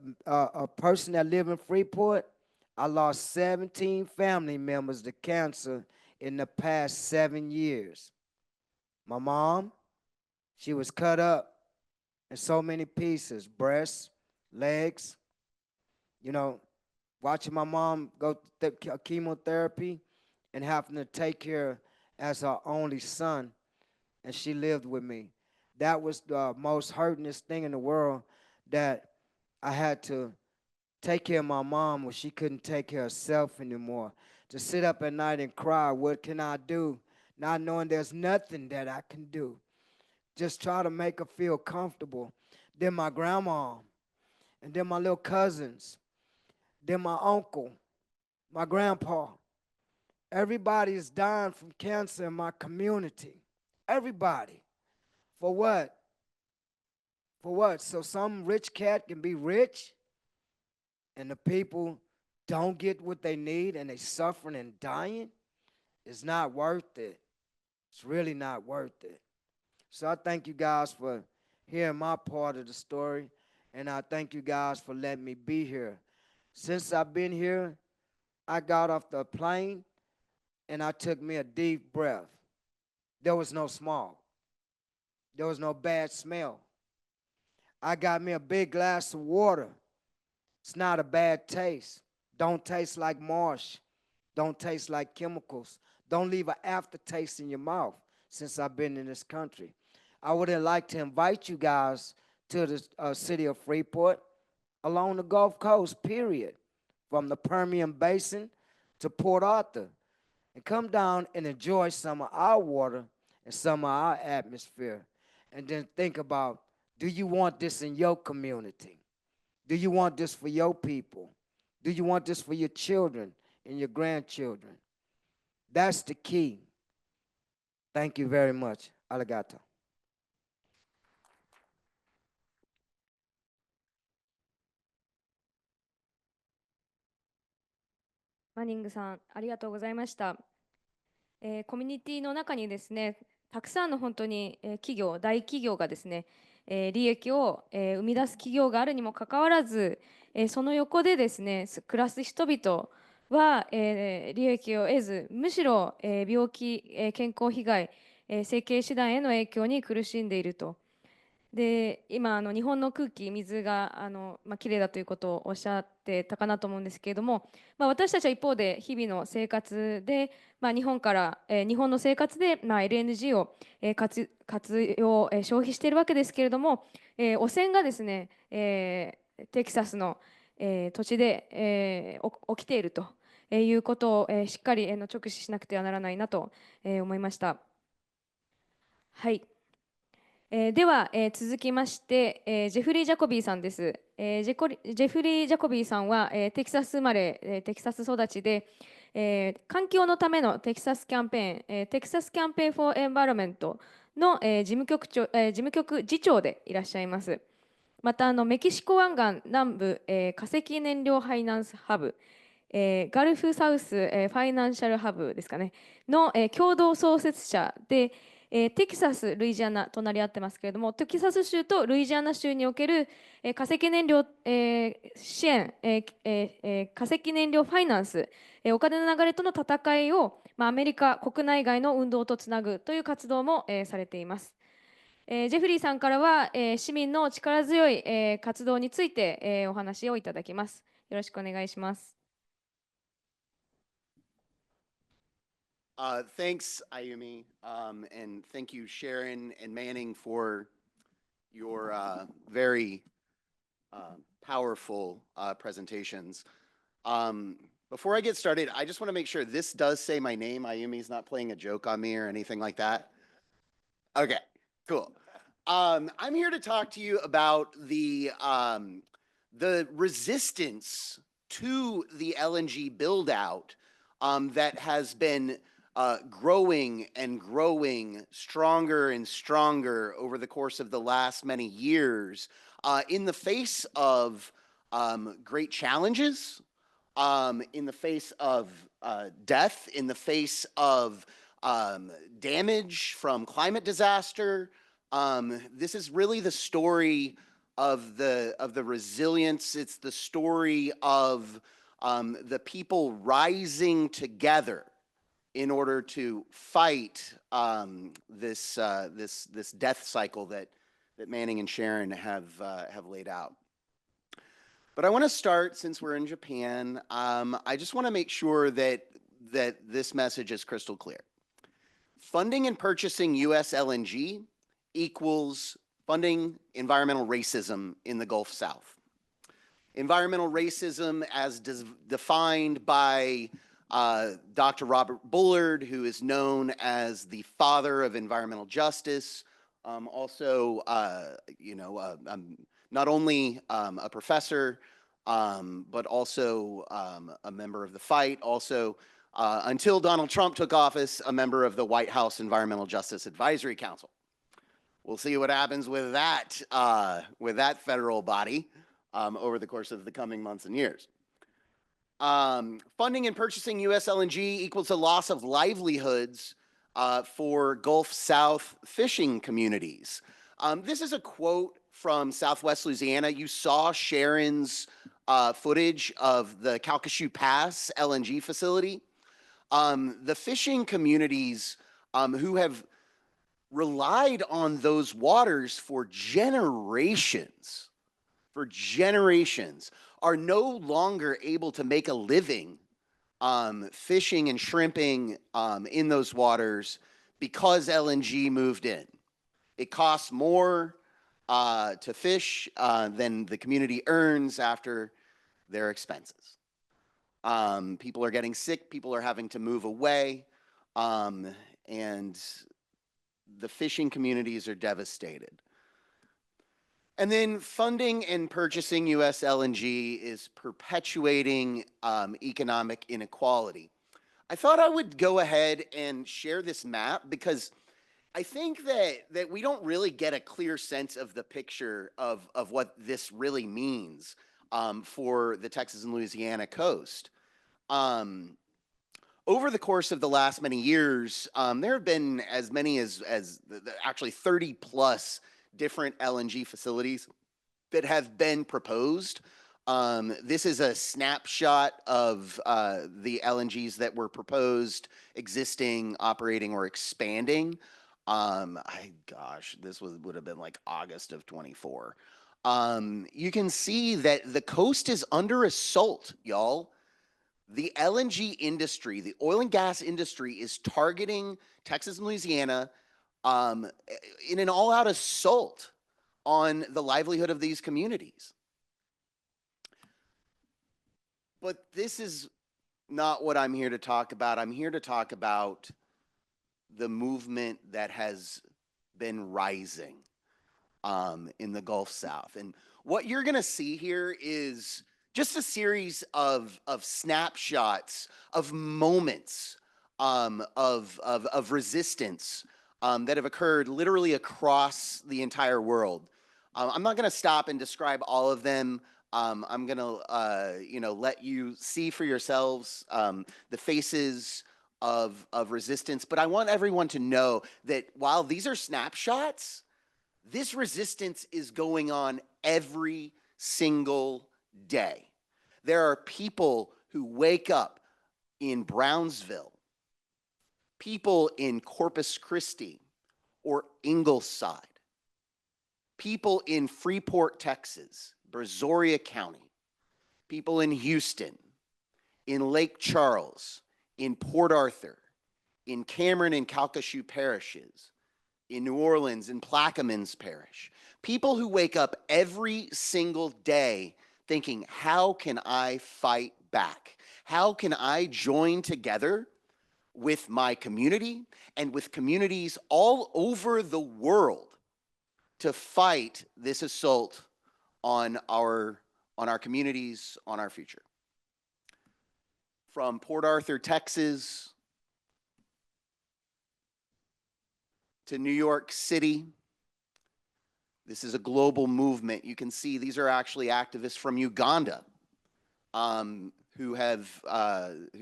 person that live in Freeport, I lost 17 family members to cancer in the past 7 years. My mom, she was cut up in so many pieces, breasts, legs. You know, watching my mom go through chemotherapy and having to take care as her only son, and she lived with me. That was the most hurtingest thing in the world, that I had to take care of my mom when she couldn't take care of herself anymore. To sit up at night and cry, what can I do? Not knowing there's nothing that I can do. Just try to make her feel comfortable. Then my grandma, and then my little cousins, then my uncle, my grandpa. Everybody is dying from cancer in my community. Everybody. For what? For what? So some rich cat can be rich and the people don't get what they need and they suffering and dying? It's not worth it. It's really not worth it. So I thank you guys for hearing my part of the story, and I thank you guys for letting me be here. Since I've been here, I got off the plane and I took me a deep breath. There was no smog. There was no bad smell. I got me a big glass of water. It's not a bad taste. Don't taste like marsh. Don't taste like chemicals. Don't leave an aftertaste in your mouth since I've been in this country. I would like to invite you guys to the city of Freeport along the Gulf Coast, period, from the Permian Basin to Port Arthur, and come down and enjoy some of our water and some of our atmosphere. And then think about, do you want this in your community? Do you want this for your people? Do you want this for your children and your grandchildren? That's the key. Thank you very much. Arigato. マニングさん、ありがとうございました。コミュニティの中にですね、たくさんの本当に企業、大企業がですね、利益を生み出す企業があるにもかかわらず、その横でですね、暮らす人々は利益を得ず、むしろ病気、健康被害、生計手段への影響に苦しんでいると。で今日本の空気、水がきれいだということをおっしゃってたかなと思うんですけれども、私たちは一方で日々の生活で、日本から、日本の生活で、LNG を、活用、消費しているわけですけれども、汚染がですね、テキサスの、土地で、起きているということを、しっかり、直視しなくてはならないなと、思いました。はい。では、続きまして、ジェフリー・ジャコビーさんです。ジェフリー・ジャコビーさんは、テキサス生まれ、テキサス育ちで、環境のためのテキサスキャンペーン、テキサスキャンペーン・フォー・エンバラメントの、事務局次長でいらっしゃいます。またメキシコ湾岸南部、化石燃料ファイナンスハブ、ガルフサウス、ファイナンシャルハブですかねの、共同創設者で、テキサス、ルイジアナ、隣り合ってますけれども、テキサス州とルイジアナ州における、化石燃料、支援、化石燃料ファイナンス、お金の流れとの戦いを、アメリカ国内外の運動とつなぐという活動も、されています。ジェフリーさんからは、市民の力強い、活動について、お話をいただきます。よろしくお願いします。Thanks, Ayumi, and thank you, Sharon and Manning, for your very powerful presentations. Before I get started, I just want to make sure this does say my name. Ayumi's not playing a joke on me or anything like that. Okay, cool. I'm here to talk to you about the resistance to the LNG build out that has been growing and growing stronger and stronger over the course of the last many years in the face of great challenges, in the face of death, in the face of damage from climate disaster. This is really the story of the resilience. It's the story of the people rising together in order to fight this death cycle that Manning and Sharon have laid out. But I want to start, since we're in Japan, I just want to make sure that this message is crystal clear. Funding and purchasing U.S. LNG equals funding environmental racism in the Gulf South. Environmental racism, as defined by Dr. Robert Bullard, who is known as the father of environmental justice, also, not only a professor, but also a member of the fight, also, until Donald Trump took office, a member of the White House Environmental Justice Advisory Council. We'll see what happens with that federal body over the course of the coming months and years. Funding and purchasing U.S. LNG equals a loss of livelihoods for Gulf South fishing communities. This is a quote from Southwest Louisiana. You saw Sharon's footage of the Calcasieu Pass LNG facility. The fishing communities who have relied on those waters for generations, are no longer able to make a living fishing and shrimping in those waters because LNG moved in. It costs more to fish than the community earns after their expenses. People are getting sick, people are having to move away, and the fishing communities are devastated. And then funding and purchasing U.S. LNG is perpetuating economic inequality. I thought I would go ahead and share this map because I think that we don't really get a clear sense of the picture of what this really means for the Texas and Louisiana coast. Over the course of the last many years, there have been as many as actually 30 plus different LNG facilities that have been proposed. This is a snapshot of the LNGs that were proposed, existing, operating, or expanding. This would have been like August of 24. You can see that the coast is under assault, y'all. The LNG industry, the oil and gas industry, is targeting Texas and Louisiana in an all-out assault on the livelihood of these communities. But this is not what I'm here to talk about. I'm here to talk about the movement that has been rising in the Gulf South. And what you're going to see here is just a series of snapshots, of moments of resistance that have occurred literally across the entire world. I'm not going to stop and describe all of them. I'm going to, let you see for yourselves the faces of resistance. But I want everyone to know that while these are snapshots, this resistance is going on every single day. There are people who wake up in Brownsville, people in Corpus Christi or Ingleside, people in Freeport, Texas, Brazoria County, people in Houston, in Lake Charles, in Port Arthur, in Cameron and Calcasieu parishes, in New Orleans, in Plaquemines Parish. People who wake up every single day thinking, how can I fight back? How can I join together with my community and with communities all over the world to fight this assault on our communities, on our future? From Port Arthur, Texas, to New York City, this is a global movement. You can see these are actually activists from Uganda who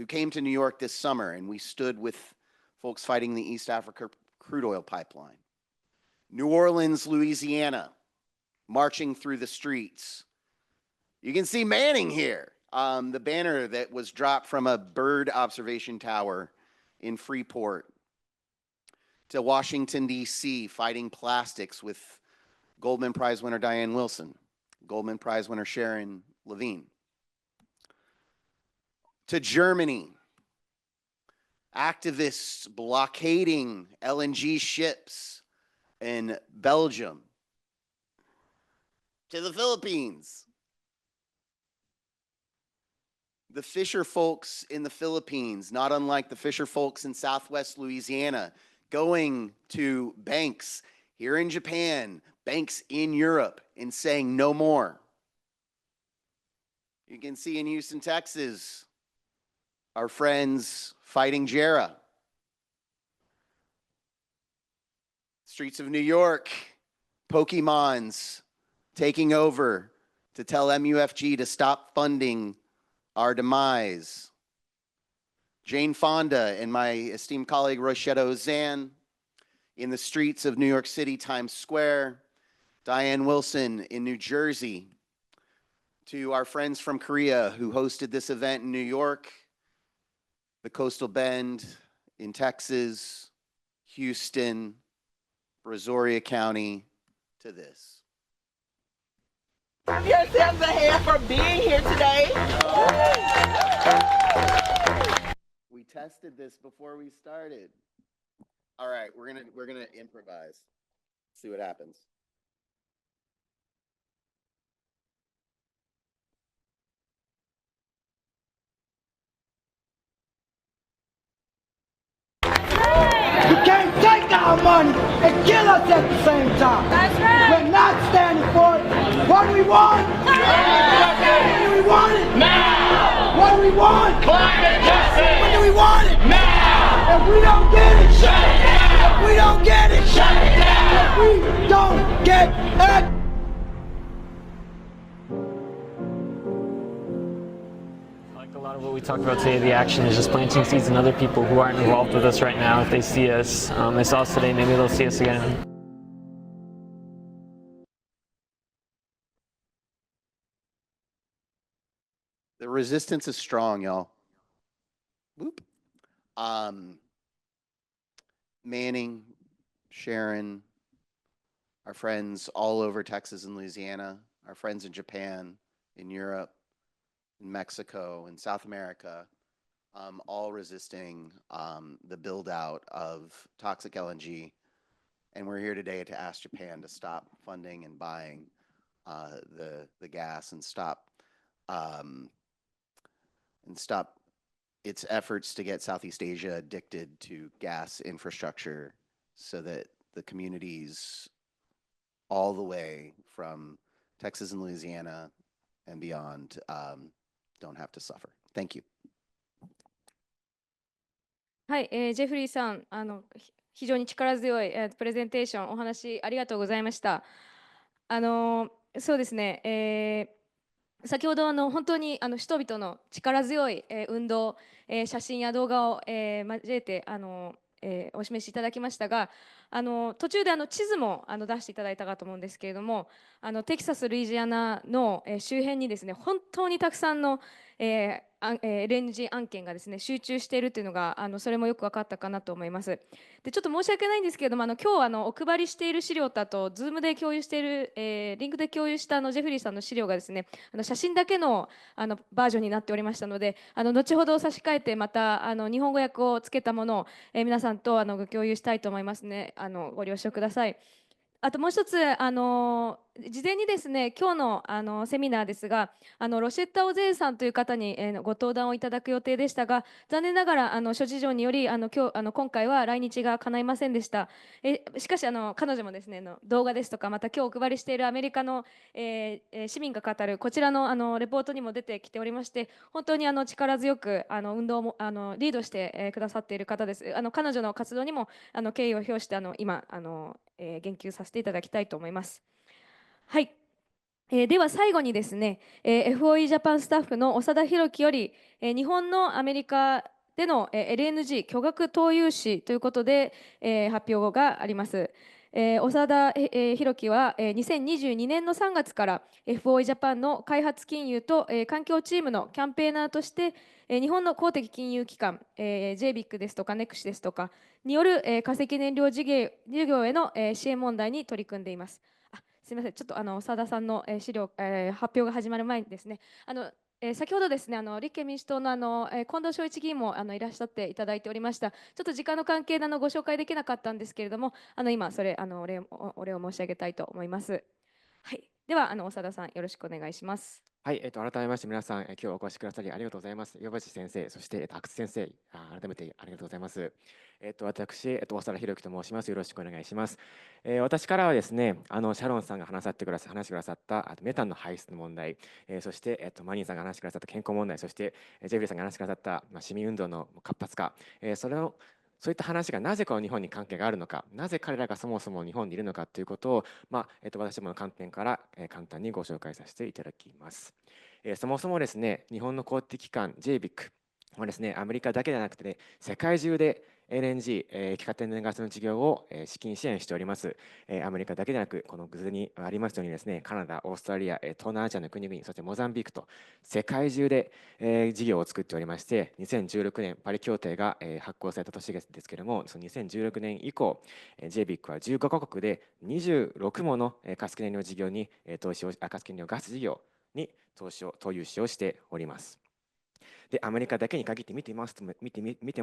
came to New York this summer, and we stood with folks fighting the East Africa crude oil pipeline. New Orleans, Louisiana, marching through the streets. You can see Manning here, the banner that was dropped from a bird observation tower in Freeport. To Washington, D.C., fighting plastics with Goldman Prize winner Diane Wilson, Goldman Prize winner Sharon Levine. To Germany, activists blockading LNG ships in Belgium. To the Philippines, the fisher folks in the Philippines, not unlike the fisher folks in Southwest Louisiana, going to banks here in Japan, banks in Europe, and saying no more. You can see in Houston, Texas, our friends fighting JERA. Streets of New York, Pokemons taking over to tell MUFG to stop funding our demise. Jane Fonda and my esteemed colleague Rochetta Ozanne in the streets of New York City, Times Square. Diane Wilson in New Jersey. To our friends from Korea who hosted this event in New York, the Coastal Bend in Texas, Houston, Brazoria County, to this. Give yourselves a hand for being here today. We tested this before we started. All right, we're gonna improvise. See what happens. You can't take our money and kill us at the same time. That's right. We're not standing for it. What do we want? When do we want it? Now. What do we want? Climate justice. When do we want it? Now. If we don't get it, Shut it down. if we don't get it, Shut it down. if we don't get it. Like a lot of what we talked about today, the action is just planting seeds in other people who aren't involved with us right now. If they see us, they saw us today, maybe they'll see us again. The resistance is strong, y'all. Whoop. Manning, Sharon, our friends all over Texas and Louisiana, our friends in Japan, in Europe, in Mexico, in South America, all resisting the build out of toxic LNG. And we're here today to ask Japan to stop funding and buying the gas and stop its efforts to get Southeast Asia addicted to gas infrastructure so that the communities all the way from Texas and Louisiana and beyond don't have to suffer. Thank you. はい、ジェフリーさん、非常に力強い、プレゼンテーション、お話ありがとうございました。そうですね、先ほど本当に人々の力強い、運動、写真や動画を、交えてお示しいただきましたが、途中で地図も出していただいたかと思うんですけれども、テキサス・ルイジアナの、周辺にですね、本当にたくさんの、LNG 案件がですね集中しているというのがそれもよく分かったかなと思います。でちょっと申し訳ないんですけれども今日お配りしている資料とあと Zoom で共有している、リンクで共有したジェフリーさんの資料がですね写真だけのバージョンになっておりましたので後ほど差し替えてまた日本語訳をつけたものを、皆さんとご共有したいと思いますね。ご了承ください。あともう一つ、事前にですね、今日の、セミナーですが、ロシェッタ・オゼーさんという方に、ご登壇をいただく予定でしたが、残念ながら諸事情により今回は来日が叶いませんでした。しかし彼女もですね動画ですとかまた今日お配りしているアメリカの、市民が語るこちらの、レポートにも出てきておりまして、本当に力強く運動もリードして、くださっている方です。彼女の活動にも敬意を表して今言及させていただきたいと思います。はい、では最後にですね、FOE ジャパンスタッフの長田博樹より、日本のアメリカでの LNG 巨額投融資ということで、発表があります。長田博樹は2022年の3月から FOE ジャパンの開発金融と環境チームのキャンペーナーとして日本の公的金融機関 JBIC ですとか NEXT ですとかによる化石燃料事業への支援問題に取り組んでいます。すみません、ちょっと長田さんの資料発表が始まる前にですね先ほどですね立憲民主党の近藤昭一議員もいらっしゃっていただいておりました。ちょっと時間の関係でご紹介できなかったんですけれども今それお礼を申し上げたいと思います。はい、では長田さんよろしくお願いします。はい、改めまして皆さん、今日お越しくださりありがとうございます。岩渕先生、そして、阿久津先生、改めてありがとうございます。私、長田博樹と申します。よろしくお願いします。私からはですね、シャロンさんが話してくださったメタンの排出の問題、そして、マニーさんが話してくださった健康問題、そして、ジェフリーさんが話してくださった、市民運動の活発化、そういった話がなぜこの日本に関係があるのか、なぜ彼らがそもそも日本にいるのかということを、私どもの観点から、簡単にご紹介させていただきます。そもそもですね、日本の公的機関 JBIC はですね、アメリカだけではなくて、ね、世界中で LNG、液化天然ガスの事業を資金支援しております。アメリカだけでなく、この図にありますようにですね、カナダ、オーストラリア、東南アジアの国々、そしてモザンビークと世界中で事業を作っておりまして、2016年パリ協定が発行された年ですけれども、その2016年以降、JBIC は15カ国で26もの化石燃料事業に化石燃料ガス事業に投融資をしております。で、アメリカだけに限って見ても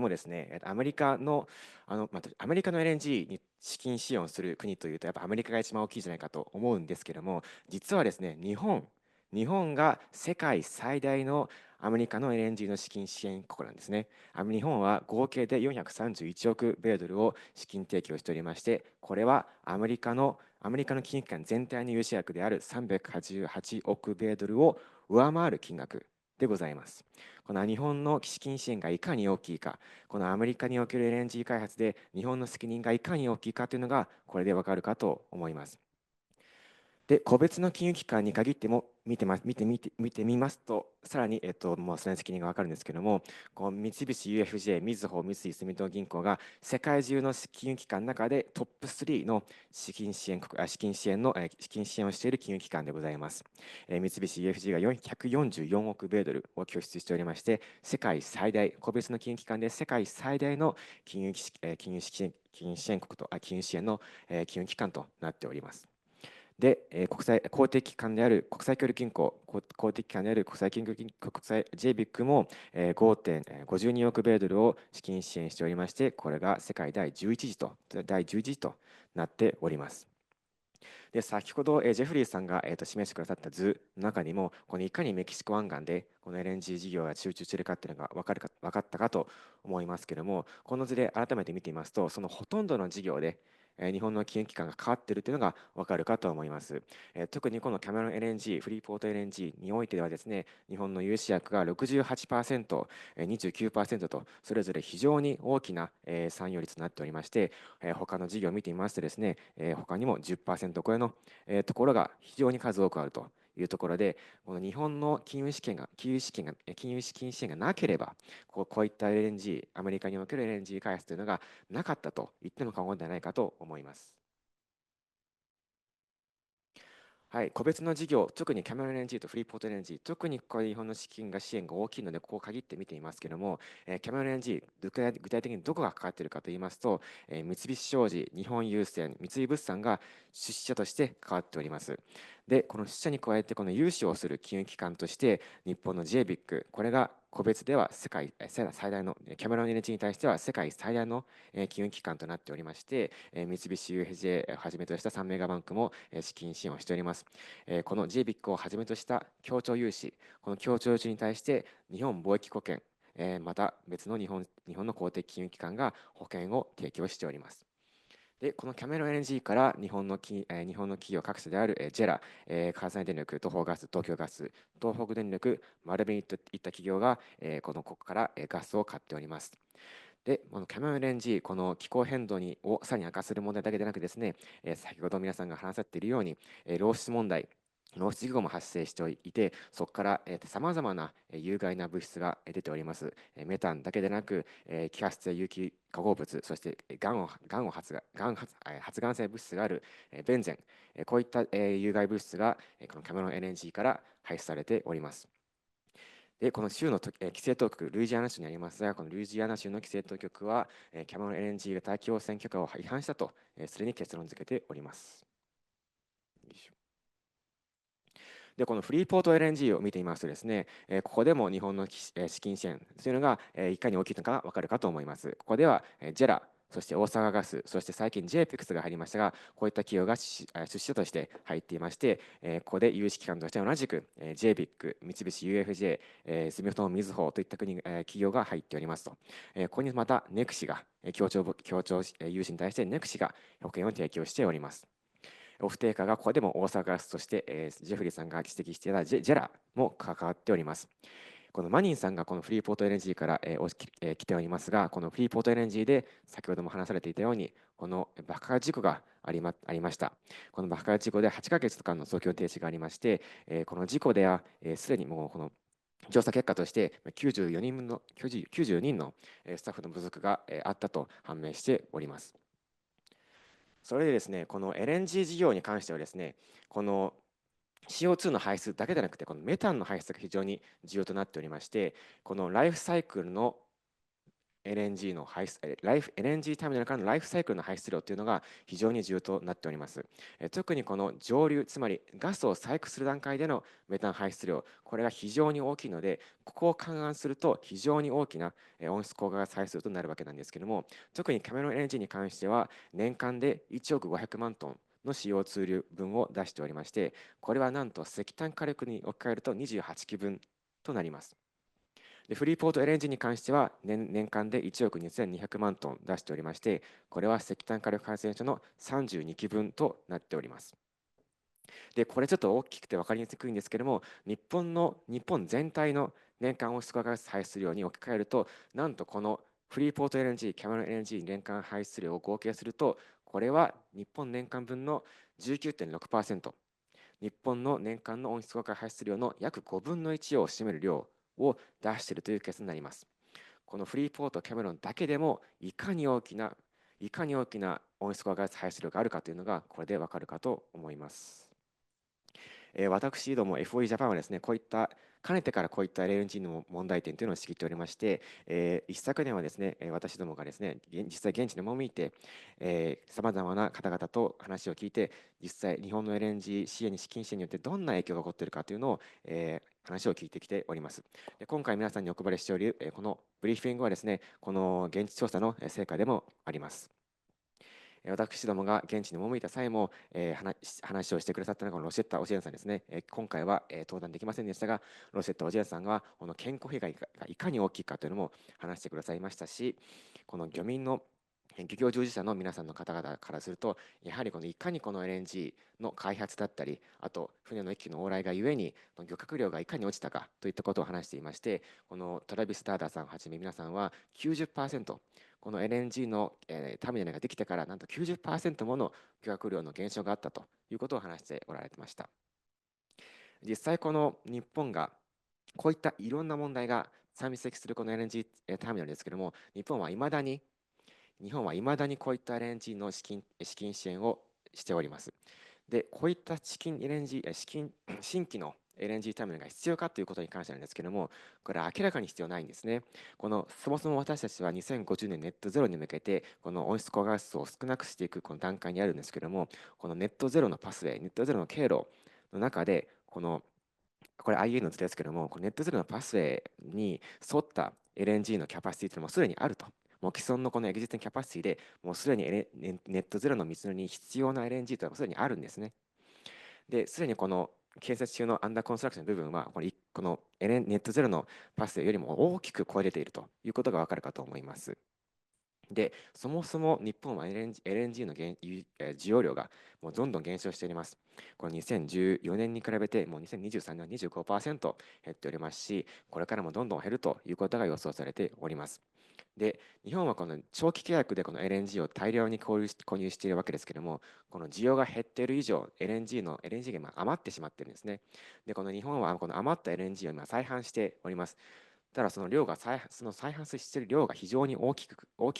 ですね、アメリカの LNG に資金支援をする国というと、やっぱアメリカが一番大きいじゃないかと思うんですけども、実はですね、日本が世界最大のアメリカの LNG の資金支援国なんですね。日本は合計で431億米ドルを資金提供しておりまして、これはアメリカの金融機関全体の融資額である388億米ドルを上回る金額でございます。この日本の資金支援がいかに大きいか、このアメリカにおける LNG 開発で日本の責任がいかに大きいかというのがこれでわかるかと思います。で、個別の金融機関に限っても見てみますと、さらに、もうその責任が分かるんですけども、こう三菱 UFJ、みずほ、三井住友銀行が世界中の金融機関の中でトップ3の資金支援をしている金融機関でございます。三菱 UFJ が144億米ドルを拠出しておりまして、世界最大、個別の金融機関で世界最大の金融支援の金融機関となっております。で、公的機関である国際協力銀行、公的機関である国際 JBIC も5.52億米ドルを資金支援しておりまして、これが世界第11位となっております。で、先ほどジェフリーさんが示してくださった図の中にも、このいかにメキシコ湾岸でこの LNG 事業が集中しているかというのが分かったかと思いますけれども、この図で改めて見てみますと、そのほとんどの事業で日本の金融機関が関わっているというのが分かるかと思います。特にこのキャメロン LNG、フリーポート LNG においてはですね、日本の融資額が 68%、29% と、それぞれ非常に大きな参与率となっておりまして、他の事業を見てみますとですね、他にも 10% 超えのところが非常に数多くあるというところで、この日本の金融資金支援がなければ、こういった LNG、アメリカにおける LNG 開発というのがなかったと言っても過言ではないかと思います。はい、個別の事業、特にキャメロン LNG とフリーポート LNG、特にこれ日本の支援が大きいので、ここを限って見ていますけれども、キャメロン LNG、具体的にどこが関わっているかといいますと、三菱商事、日本郵船、三井物産が出資者として関わっております。で、この出資者に加えて、この融資をする金融機関として、日本の JBIC、これが個別では世界最大の、キャメロン LNG に対しては世界最大の金融機関となっておりまして、三菱 UFJ をはじめとした3メガバンクも資金支援をしております。この JBIC をはじめとした協調融資、この協調融資に対して日本貿易保険、また別の日本の公的金融機関が保険を提供しております。で、このキャメロン LNG から日本の企業各社であるJERA、関西電力、東方ガス、東京ガス、東北電力、丸紅といった企業がここからガスを買っております。で、このキャメロン LNG、この気候変動をさらに悪化する問題だけでなくですね、先ほど皆さんが話されているように、漏出問題、漏出事故も発生していて、そこからさまざまな有害な物質が出ております。メタンだけでなく、揮発性有機化合物、そして発がん性物質があるベンゼン、こういった有害物質がこのキャメロン LNG から排出されております。で、この州の規制当局、ルイジアナ州にありますが、このルイジアナ州の規制当局は、キャメロン LNG が大気汚染許可を違反したと、それに結論付けております。で、このフリーポート LNG を見てみますとですね、ここでも日本の資金支援というのがいかに大きいのかが分かるかと思います。ここではJERA、そして大阪ガス、そして最近 JPEX が入りましたが、こういった企業が出資者として入っていまして、ここで有識機関として同じく JBIC、三菱 UFJ、住友みずほといった企業が入っておりますと。ここにまた NEXI が、協調融資に対して NEXI が保険を提供しております。オフテーカーがここでも大阪ガスとして、ジェフリーさんが指摘していたJERAも関わっております。このマニンさんがこのフリーポート LNG から来ておりますが、このフリーポート LNG で先ほども話されていたように、この爆破事故がありました。この爆破事故で8ヶ月間の操業停止がありまして、この事故ではすでにもうこの調査結果として90人のスタッフの不足があったと判明しております。それでですね、この LNG 事業に関してはですね、この CO2 の排出だけでなくて、このメタンの排出が非常に重要となっておりまして、このライフサイクルの LNG のLNG ターミナルからのライフサイクルの排出量というのが非常に重要となっております。特にこの上流、つまりガスを採掘する段階でのメタン排出量、これが非常に大きいので、ここを勘案すると非常に大きな温室効果ガス排出量となるわけなんですけれども、特にキャメロン LNG に関しては年間で1億500万トンの CO2 分を出しておりまして、これはなんと石炭火力に置き換えると28基分となります。でフリーポート LNG に関しては年間で1億2200万トン出しておりまして、これは石炭火力発電所の32基分となっております。で、これちょっと大きくて分かりにくいんですけれども、日本全体の年間温室効果ガス排出量に置き換えると、なんとこのフリーポート LNG、キャメロン LNG 年間排出量を合計すると、これは日本年間分の 19.6%、日本の年間の温室効果排出量の約5分の1を占める量を出しているというケースになります。このフリーポート、キャメロンだけでもいかに大きな温室効果ガス排出量があるかというのがこれで分かるかと思います。私ども FOE ジャパンはですね、かねてからこういった LNG の問題点というのを仕切っておりまして、一昨年はですね、私どもがですね、実際現地に赴いて、さまざまな方々と話を聞いて、実際日本の LNG 資金支援によってどんな影響が起こっているかというのを、話を聞いてきております。今回皆さんにお配りしており、このブリーフィングはですね、この現地調査の成果でもあります。私どもが現地に赴いた際も、話をしてくださったのがロシェッタ・オジェンさんですね。今回は登壇できませんでしたが、ロシェッタ・オジェンさんがこの健康被害がいかに大きいかというのも話してくださいましたし、この漁業従事者の皆さんの方々からすると、やはりいかにこの LNG の開発だったり、あと船の駅の往来がゆえに漁獲量がいかに落ちたかといったことを話していまして、このトラビス・ターダーさんをはじめ皆さんは 90%、この LNG のターミナルができてからなんと 90% もの漁獲量の減少があったということを話しておられてました。実際この日本がこういったいろんな問題が山積するこの LNG ターミナルですけれども、日本はいまだにこういった LNG の資金支援をしております。で、こういった新規の LNG ターミナルが必要かということに関してなんですけども、これは明らかに必要ないんですね。そもそも私たちは2050年ネットゼロに向けて、この温室効果ガスを少なくしていくこの段階にあるんですけども、このネットゼロのパスウェイ、ネットゼロの経路の中で、これ IA の図ですけども、このネットゼロのパスウェイに沿った LNG のキャパシティというのもすでにあると。もう既存のこのエグジスティングキャパシティでもうすでにネットゼロの道のりに必要な LNG というのがすでにあるんですね。で、すでにこの建設中のアンダーコンストラクションの部分は、このネットゼロのパスよりも大きく超えているということがわかるかと思います。で、そもそも日本は LNG の需要量がもうどんどん減少しております。この2014年に比べて、もう2023年は 25% 減っておりますし、これからもどんどん減るということが予想されております。で、日本はこの長期契約でこの LNG を大量に購入しているわけですけれども、この需要が減っている以上、LNG が今余ってしまっているんですね。で、この日本はこの余った LNG を今再販しております。ただその再販している量が非常に大き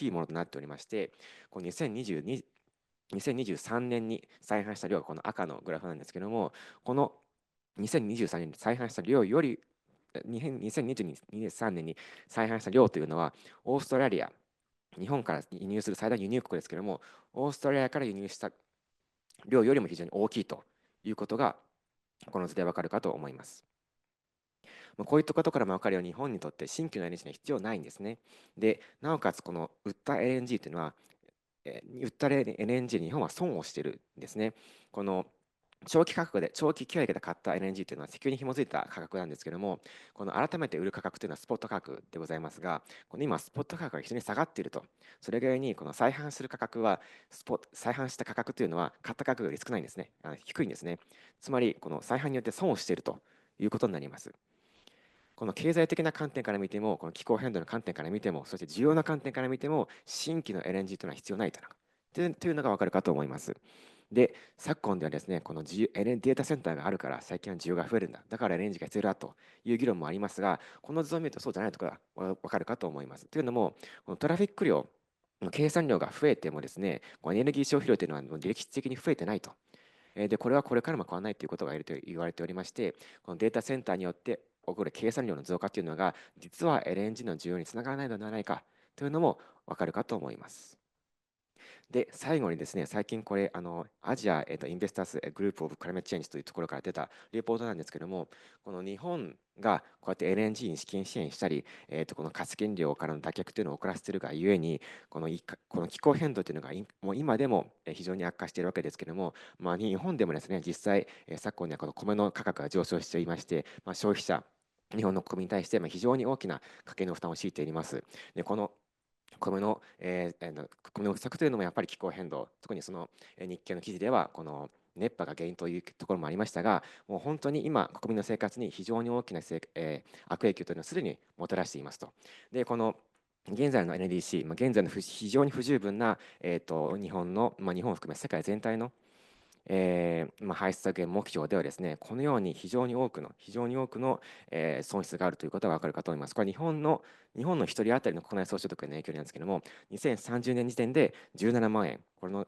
いものとなっておりまして、この2023年に再販した量がこの赤のグラフなんですけども、この2023年に再販した量より2023年に再販した量というのは、オーストラリア、日本から輸入する最大輸入国ですけれども、オーストラリアから輸入した量よりも非常に大きいということが、この図でわかるかと思います。こういったことからも分かるように、日本にとって新規の LNG は必要ないんですね。で、なおかつ、この売った LNG というのは、売った LNG に日本は損をしているんですね。この長期契約で買った LNG というのは石油に紐づいた価格なんですけども、この改めて売る価格というのはスポット価格でございますが、この今、スポット価格が非常に下がっていると。それぐらいに、この再販する価格は、再販した価格というのは、買った価格より少ないんですね。低いんですね。つまり、この再販によって損をしているということになります。この経済的な観点から見ても、この気候変動の観点から見ても、そして需要の観点から見ても、新規の LNG というのは必要ないというのが分かるかと思います。で、昨今ではですね、このデータセンターがあるから最近は需要が増えるんだ。だから LNG が必要だという議論もありますが、この図を見るとそうじゃないところが分かるかと思います。というのも、このトラフィック量、計算量が増えてもですね、エネルギー消費量というのは歴史的に増えてないと。で、これはこれからも変わらないということが言われておりまして、このデータセンターによって起こる計算量の増加というのが、実は LNG の需要につながらないのではないかというのも分かるかと思います。で、最後にですね、最近これ、アジア、インベスターズグループオブクライメットチェンジというところから出たレポートなんですけども、この日本がこうやって LNG に資金支援したり、この活原料からの脱却というのを遅らせているがゆえに、この気候変動というのがもう今でも非常に悪化しているわけですけれども、日本でもですね、実際、昨今にはこの米の価格が上昇していまして、消費者、日本の国民に対して非常に大きな家計の負担を強いています。で、この米の不足というのもやっぱり気候変動、特にその日経の記事ではこの熱波が原因というところもありましたが、もう本当に今国民の生活に非常に大きな悪影響というのをすでにもたらしていますと。で、この現在の NDC、現在の非常に不十分な、日本を含め世界全体の排出削減目標ではですね、このように非常に多くの損失があるということが分かるかと思います。これは日本の1人当たりの国内総所得への影響なんですけれども、2030年時点で17万円、この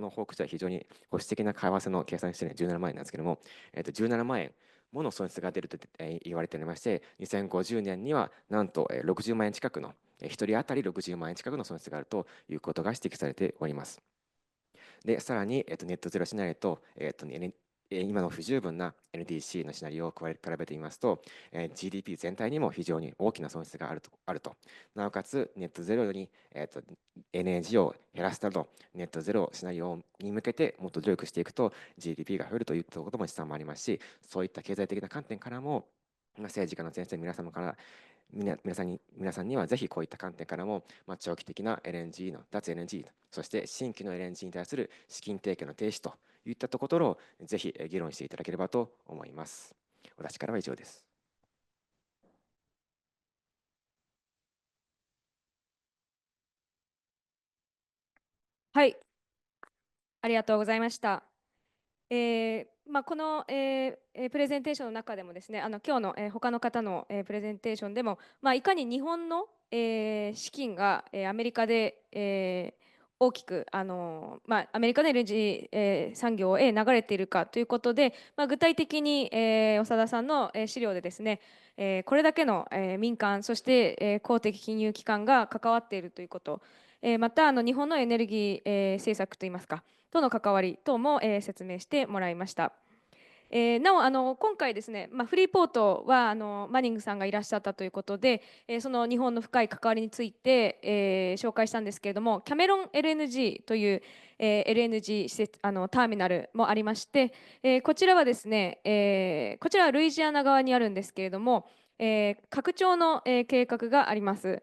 報告書は非常に保守的な為替の計算して17万円なんですけれども、17万円もの損失が出ると言われておりまして、2050年にはなんと60万円近くの、1人当たり60万円近くの損失があるということが指摘されております。で、さらに、ネットゼロシナリオと、今の不十分な NDC のシナリオを比べてみますと、GDP 全体にも非常に大きな損失があると。なおかつ、ネットゼロに、NG を減らすなど、ネットゼロシナリオに向けてもっと努力していくと GDP が増えるということも試算もありますし、そういった経済的な観点からも、政治家の先生皆様から皆さんにはぜひこういった観点からも、長期的な脱 LNG、そして新規の LNG に対する資金提供の停止といったところをぜひ議論していただければと思います。私からは以上です。はい、ありがとうございました。この、プレゼンテーションの中でもですね、今日の、他の方の、プレゼンテーションでも、いかに日本の、資金が、アメリカで、大きくアメリカの LNG、産業へ流れているかということで、具体的に、長田さんの、資料でですね、これだけの、民間そして、公的金融機関が関わっているということ、また日本のエネルギー、政策といいますかとの関わり等も、説明してもらいました。なお今回ですね、フリーポートはマニングさんがいらっしゃったということで、その日本の深い関わりについて、紹介したんですけれども、キャメロン LNG という、LNG 施設ターミナルもありまして、こちらはですね、こちらはルイジアナ側にあるんですけれども、拡張の、計画があります。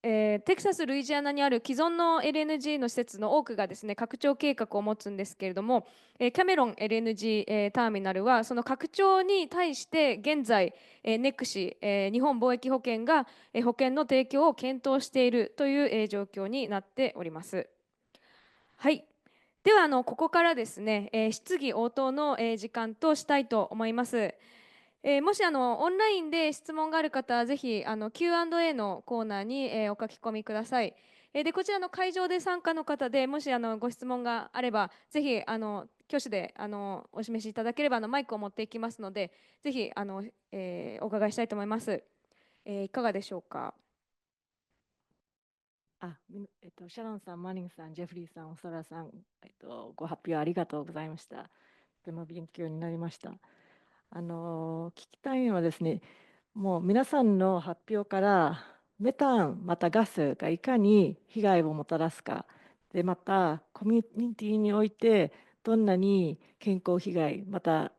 テキサス・ルイジアナにある既存の LNG の施設の多くがですね拡張計画を持つんですけれども、キャメロン LNG、ターミナルはその拡張に対して現在、ネクシ、日本貿易保険が、保険の提供を検討しているという、状況になっております。はい、ではここからですね、質疑応答の、時間としたいと思います。もしオンラインで質問がある方はぜひQ&A のコーナーに、お書き込みください。でこちらの会場で参加の方でもしご質問があればぜひ挙手でお示しいただければマイクを持っていきますのでぜひお伺いしたいと思います。いかがでしょうか。シャロンさん、マニングさん、ジェフリーさん、長田さん、ご発表ありがとうございました。とても勉強になりました。聞きたいのはですね、もう皆さんの発表からメタンまたガスがいかに被害をもたらすかで、またコミュニティにおいてどんなに健康被害、また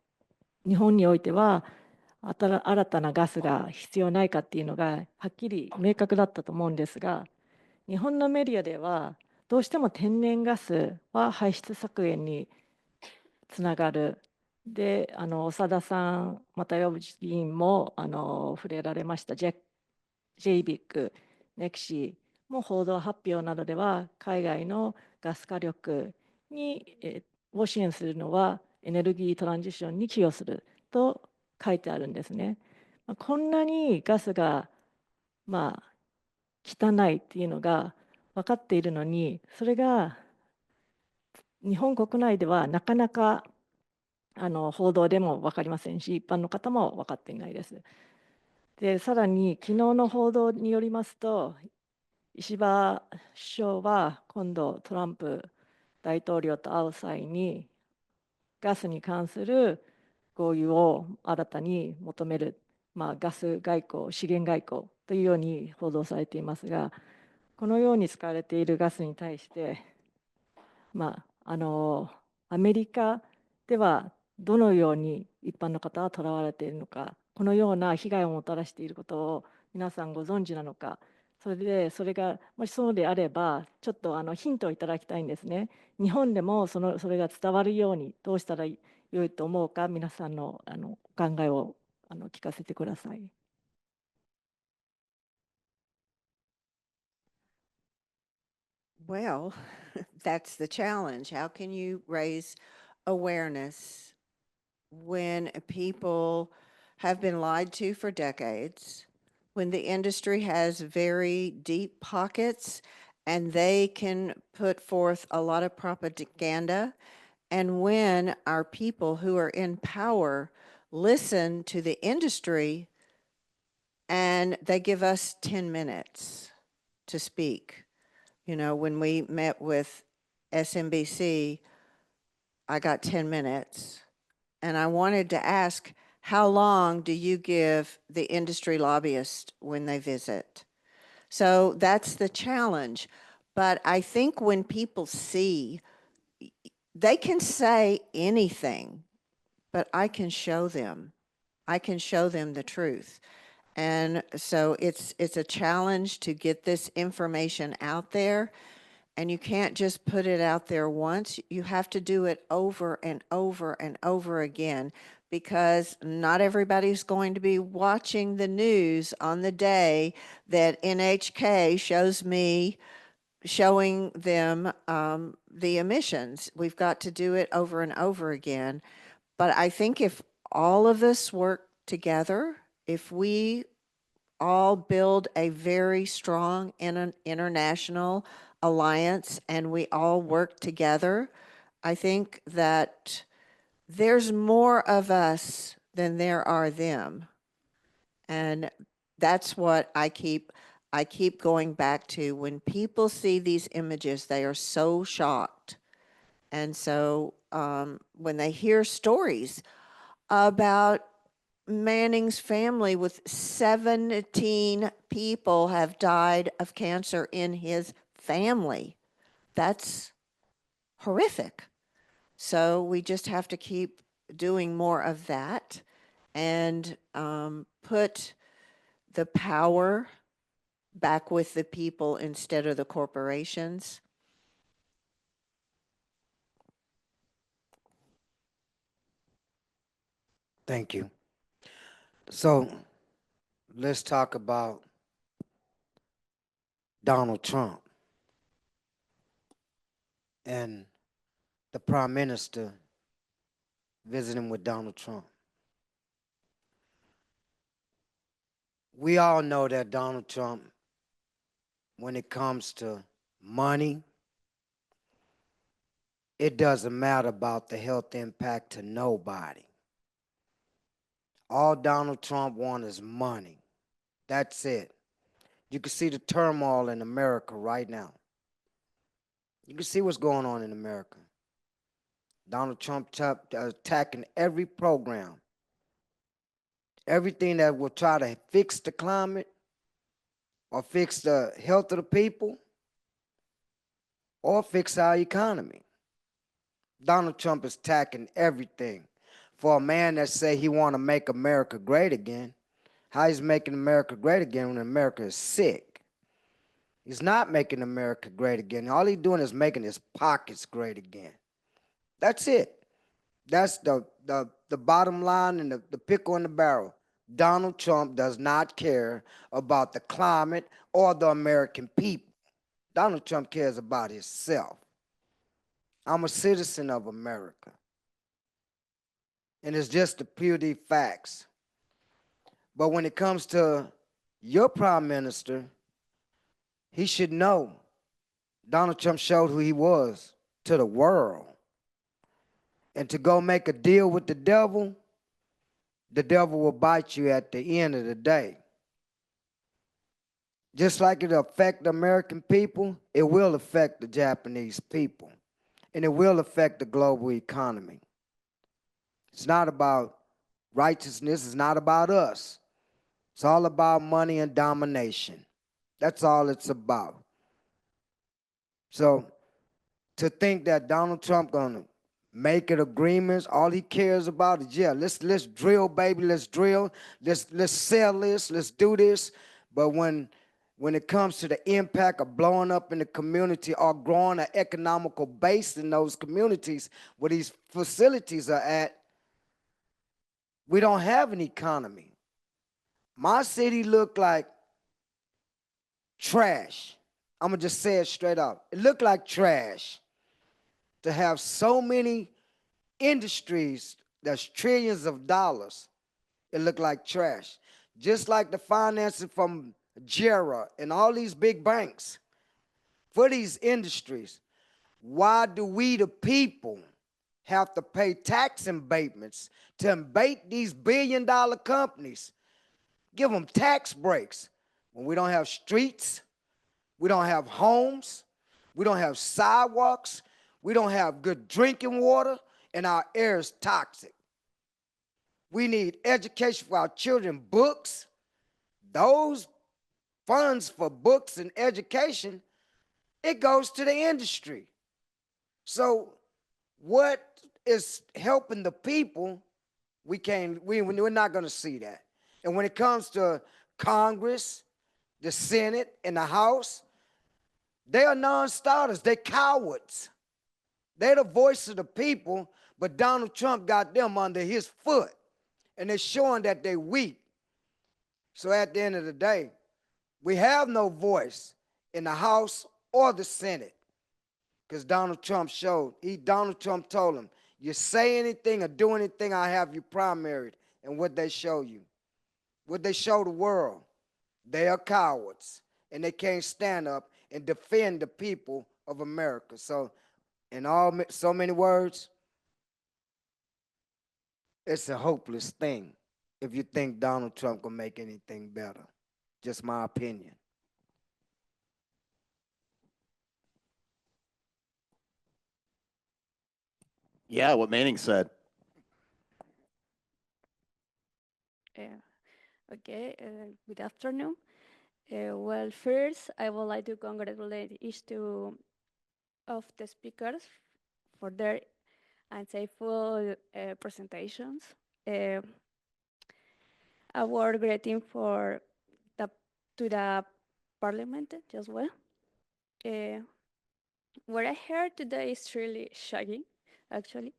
日本においては新たなガスが必要ないかっていうのがはっきり明確だったと思うんですが、日本のメディアではどうしても天然ガスは排出削減につながる。で、長田さん、また岩渕議員も触れられました JBIC、ネクシーも報道発表などでは海外のガス火力を支援するのはエネルギートランジションに寄与すると書いてあるんですね。こんなにガスが汚いっていうのが分かっているのに、それが日本国内ではなかなか報道でも分かりませんし、一般の方も分かっていないです。で、さらに昨日の報道によりますと、石破首相は今度トランプ大統領と会う際にガスに関する合意を新たに求める、ガス外交、資源外交というように報道されていますが、このように使われているガスに対して、アメリカではどのように一般の方はとらわれているのか、このような被害をもたらしていることを皆さんご存知なのか、それがもしそうであれば、ちょっとヒントをいただきたいんですね。日本でもそれが伝わるようにどうしたらよいと思うか、皆さんのお考えを聞かせてください。Well, that's the challenge. How can you raise awareness when people have been lied to for decades, when the industry has very deep pockets and they can put forth a lot of propaganda, and when our people who are in power listen to the industry and they give us 10 minutes to speak? You know, when we met with SMBC, I got 10 minutes. And I wanted to ask, how long do you give the industry lobbyists when they visit? So that's the challenge. But I think when people see, they can say anything, but I can show them. I can show them the truth. And so it's a challenge to get this information out there. And you can't just put it out there once. You have to do it over and over and over again, because not everybody's going to be watching the news on the day that NHK showing them the emissions. We've got to do it over and over again. But I think if all of us work together, if we all build a very strong international alliance and we all work together, I think that there's more of us than there are them. And that's what I keep going back to. When people see these images, they are so shocked. And so when they hear stories about Manning's family with 17 people have died of cancer in his family, that's horrific. So we just have to keep doing more of that and put the power back with the people instead of the corporations. Thank you. So let's talk about Donald Trump and the Prime Minister visiting with Donald Trump. We all know that Donald Trump, when it comes to money, it doesn't matter about the health impact to nobody. All Donald Trump wants is money. That's it. You can see the turmoil in America right now. You can see what's going on in America. Donald Trump attacking every program, everything that will try to fix the climate or fix the health of the people or fix our economy. Donald Trump is attacking everything. For a man that say he want to make America great again, how he's making America great again when America is sick? He's not making America great again. All he's doing is making his pockets great again. That's it. That's the bottom line and the pickle in the barrel. Donald Trump does not care about the climate or the American people. Donald Trump cares about himself. I'm a citizen of America. And it's just the pure facts. But when it comes to your prime minister, he should know Donald Trump showed who he was to the world. And to go make a deal with the devil will bite you at the end of the day. Just like it affects the American people, it will affect the Japanese people. And it will affect the global economy. It's not about righteousness. It's not about us. It's all about money and domination. That's all it's about. So to think that Donald Trump gonna make it agreements, all he cares about is, yeah, let's drill, baby, let's drill, let's sell this, let's do this. But when it comes to the impact of blowing up in the community or growing an economical base in those communities where these facilities are at, we don't have an economy. My city looked like trash. I'm going to just say it straight up. It looked like trash to have so many industries that's trillions of dollars. It looked like trash. Just like the financing from JERA and all these big banks for these industries. Why do we, the people, have to pay tax abatements to abate these billion-dollar companies? Give them tax breaks when we don't have streets, we don't have homes, we don't have sidewalks, we don't have good drinking water, and our air is toxic. We need education for our children, books. Those funds for books and education, it goes to the industry. So what is helping the people, we're not going to see that. And when it comes to Congress, the Senate, and the House, they are non-starters. They're cowards. They're the voice of the people, but Donald Trump got them under his foot, and they're showing that they're weak. So at the end of the day, we have no voice in the House or the Senate because Donald Trump Donald Trump told them, you say anything or do anything, I have you primaried. And what they show you, what they show the world, They are cowards, and they can't stand up and defend the people of America. So, in so many words, it's a hopeless thing if you think Donald Trump can make anything better. Just my opinion. Yeah, what Manning said. Okay, good afternoon. Well, first, I would like to congratulate each two of the speakers for their insightful presentations. A word greeting to the Parliament as well. What I heard today is really shocking, actually.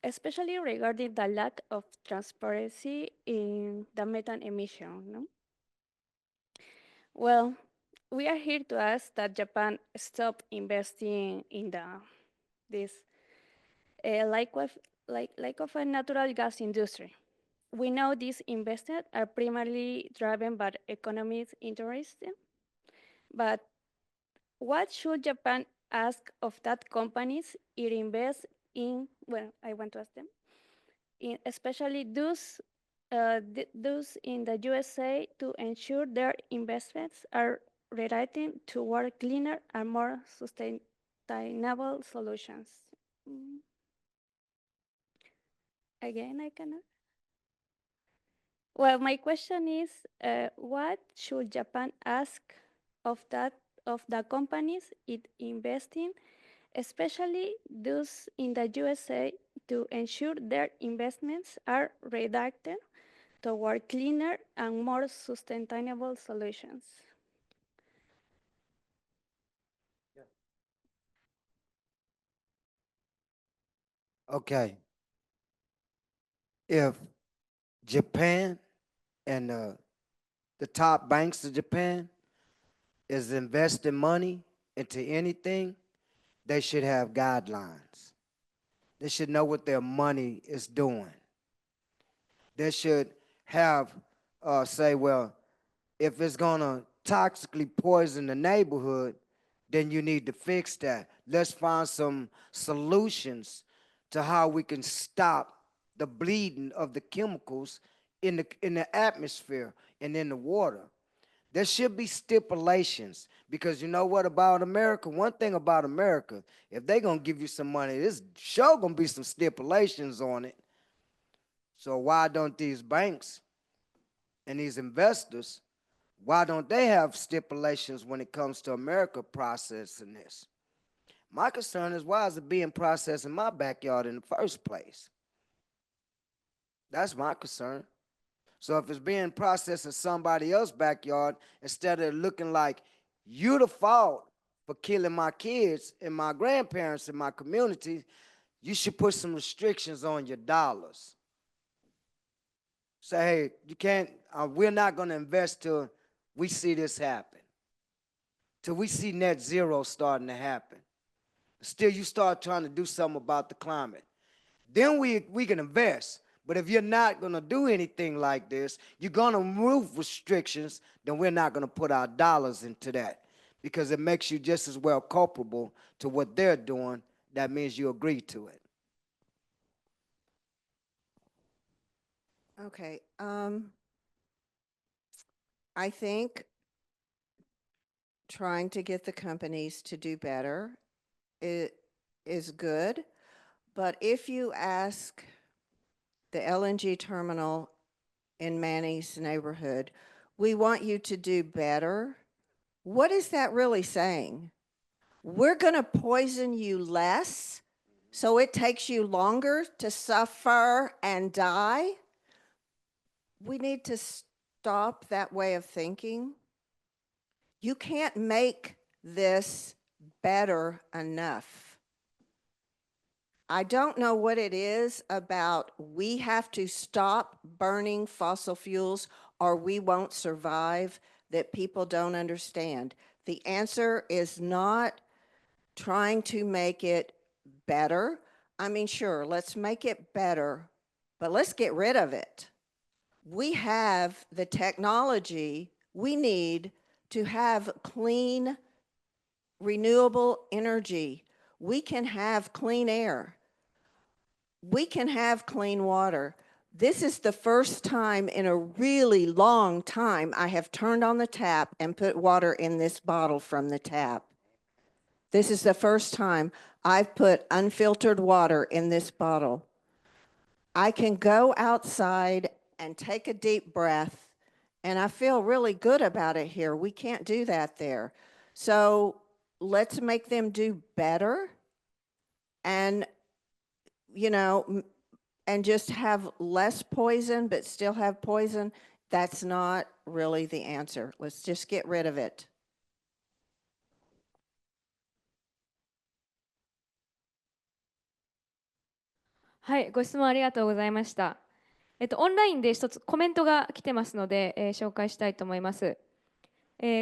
Especially regarding the lack of transparency in the methane emission. No? Well, we are here to ask that Japan stop investing in this like of a natural gas industry. We know these investments are primarily driven by economic interests, but what should Japan ask of that companies it invests in? Well, I want to ask them. Especially those in the USA to ensure their investments are relating toward cleaner and more sustainable solutions. Again, I cannot. Well, my question is, what should Japan ask of the companies it invests in, especially those in the USA, to ensure their investments are redirected toward cleaner and more sustainable solutions? Okay. If Japan and the top banks of Japan is investing money into anything, they should have guidelines. They should know what their money is doing. They should have, say, well, if it's gonna toxically poison the neighborhood, then you need to fix that. Let's find some solutions to how we can stop the bleeding of the chemicals in the atmosphere and in the water. There should be stipulations, because you know what about America? One thing about America, if they're gonna give you some money, there's sure gonna be some stipulations on it. So why don't these banks and these investors, why don't they have stipulations when it comes to America processing this? My concern is, why is it being processed in my backyard in the first place? That's my concern. So if it's being processed in somebody else's backyard, instead of looking like you the fault for killing my kids and my grandparents in my community, you should put some restrictions on your dollars. Say, hey, you can't, we're not gonna invest till we see this happen, till we see net zero starting to happen. Still, you start trying to do something about the climate. Then we can invest. But if you're not gonna do anything like this, you're gonna remove restrictions, then we're not gonna put our dollars into that, because it makes you just as well culpable to what they're doing. That means you agree to it. Okay. I think trying to get the companies to do better is good. But if you ask the LNG terminal in Manny's neighborhood, we want you to do better, what is that really saying? We're going to poison you less, so it takes you longer to suffer and die? We need to stop that way of thinking. You can't make this better enough. I don't know what it is about we have to stop burning fossil fuels or we won't survive that people don't understand. The answer is not trying to make it better. I mean, sure, let's make it better, but let's get rid of it. we have the technology we need to have clean, renewable energy. We can have clean air. We can have clean water. This is the first time in a really long time I have turned on the tap and put water in this bottle from the tap. This is the first time I've put unfiltered water in this bottle. I can go outside and take a deep breath, and I feel really good about it here. We can't do that there. So let's make them do better and, you know, and just have less poison, but still have poison. That's not really the answer. Let's just get rid of it. はい、ご質問ありがとうございました。オンラインで一つコメントが来てますので、紹介したいと思います。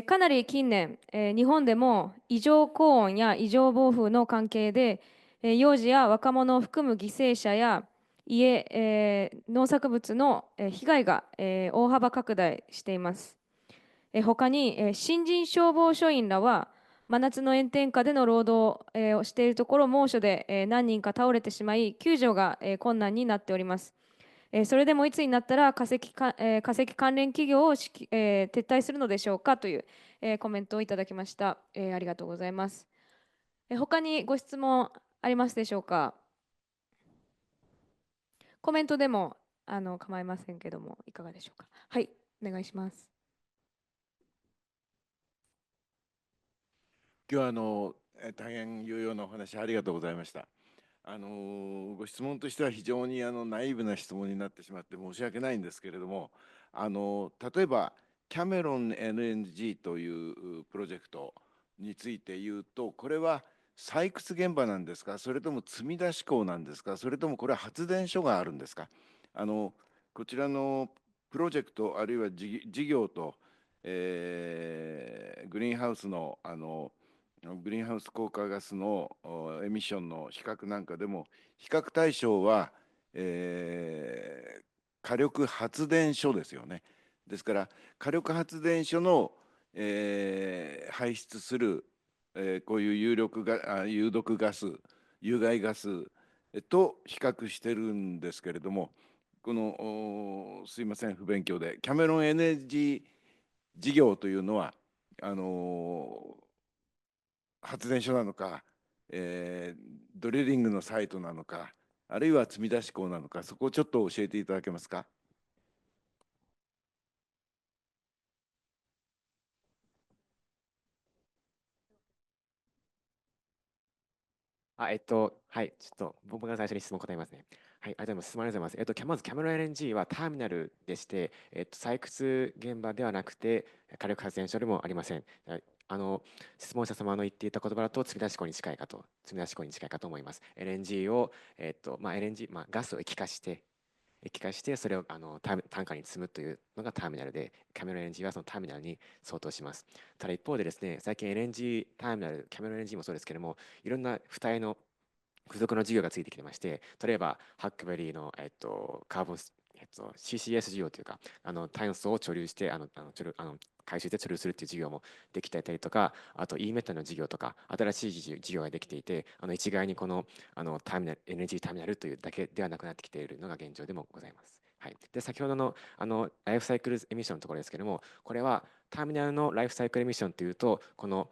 かなり近年、日本でも異常高温や異常暴風の関係で、幼児や若者を含む犠牲者や家、農作物の被害が、大幅拡大しています。他に、新人消防署員らは真夏の炎天下での労働をしているところ、猛暑で何人か倒れてしまい、救助が困難になっております。それでもいつになったら化石関連企業を撤退するのでしょうかというコメントをいただきました。ありがとうございます。他にご質問ありますでしょうか。コメントでも構いませんけども、いかがでしょうか。はい、お願いします。今日は大変有用なお話ありがとうございました。ご質問としては非常にナイーブな質問になってしまって申し訳ないんですけれども、例えばキャメロン LNG というプロジェクトについて言うと、これは採掘現場なんですか、それとも積み出し港なんですか、それともこれは発電所があるんですか。こちらのプロジェクトあるいは事業と、グリーンハウスのグリーンハウス効果ガスのエミッションの比較なんかでも、比較対象は、火力発電所ですよね。ですから火力発電所の、排出する、こういう有毒ガス、有害ガスと比較してるんですけれども、このすいません不勉強で、キャメロンエネルギー事業というのは発電所なのか、ドリリングのサイトなのか、あるいは積み出し港なのか、そこをちょっと教えていただけますか。はい、ちょっと僕が最初に質問答えますね。はい、ありがとうございます。質問ありがとうございます。まずキャメロン LNG はターミナルでして、採掘現場ではなくて、火力発電所でもありません。質問者様の言っていた言葉だと積み出し港に近いかと思います。LNG を、ガスを液化してそれをタンカーに積むというのがターミナルで、キャメロン LNG はそのターミナルに相当します。ただ一方でですね、最近 LNG ターミナル、キャメロン LNG もそうですけれども、いろんな付帯の付属の事業がついてきてまして、例えばハックベリーの、カーボン、CCS 事業というか、炭素を貯留して回収して貯留するっていう事業もできていたりとか、あと E メタの事業とか新しい事業ができていて、一概にこのターミナル LNG ターミナルというだけではなくなってきているのが現状でもございます。はい、で先ほどのライフサイクルエミッションのところですけれども、これはターミナルのライフサイクルエミッションというと、この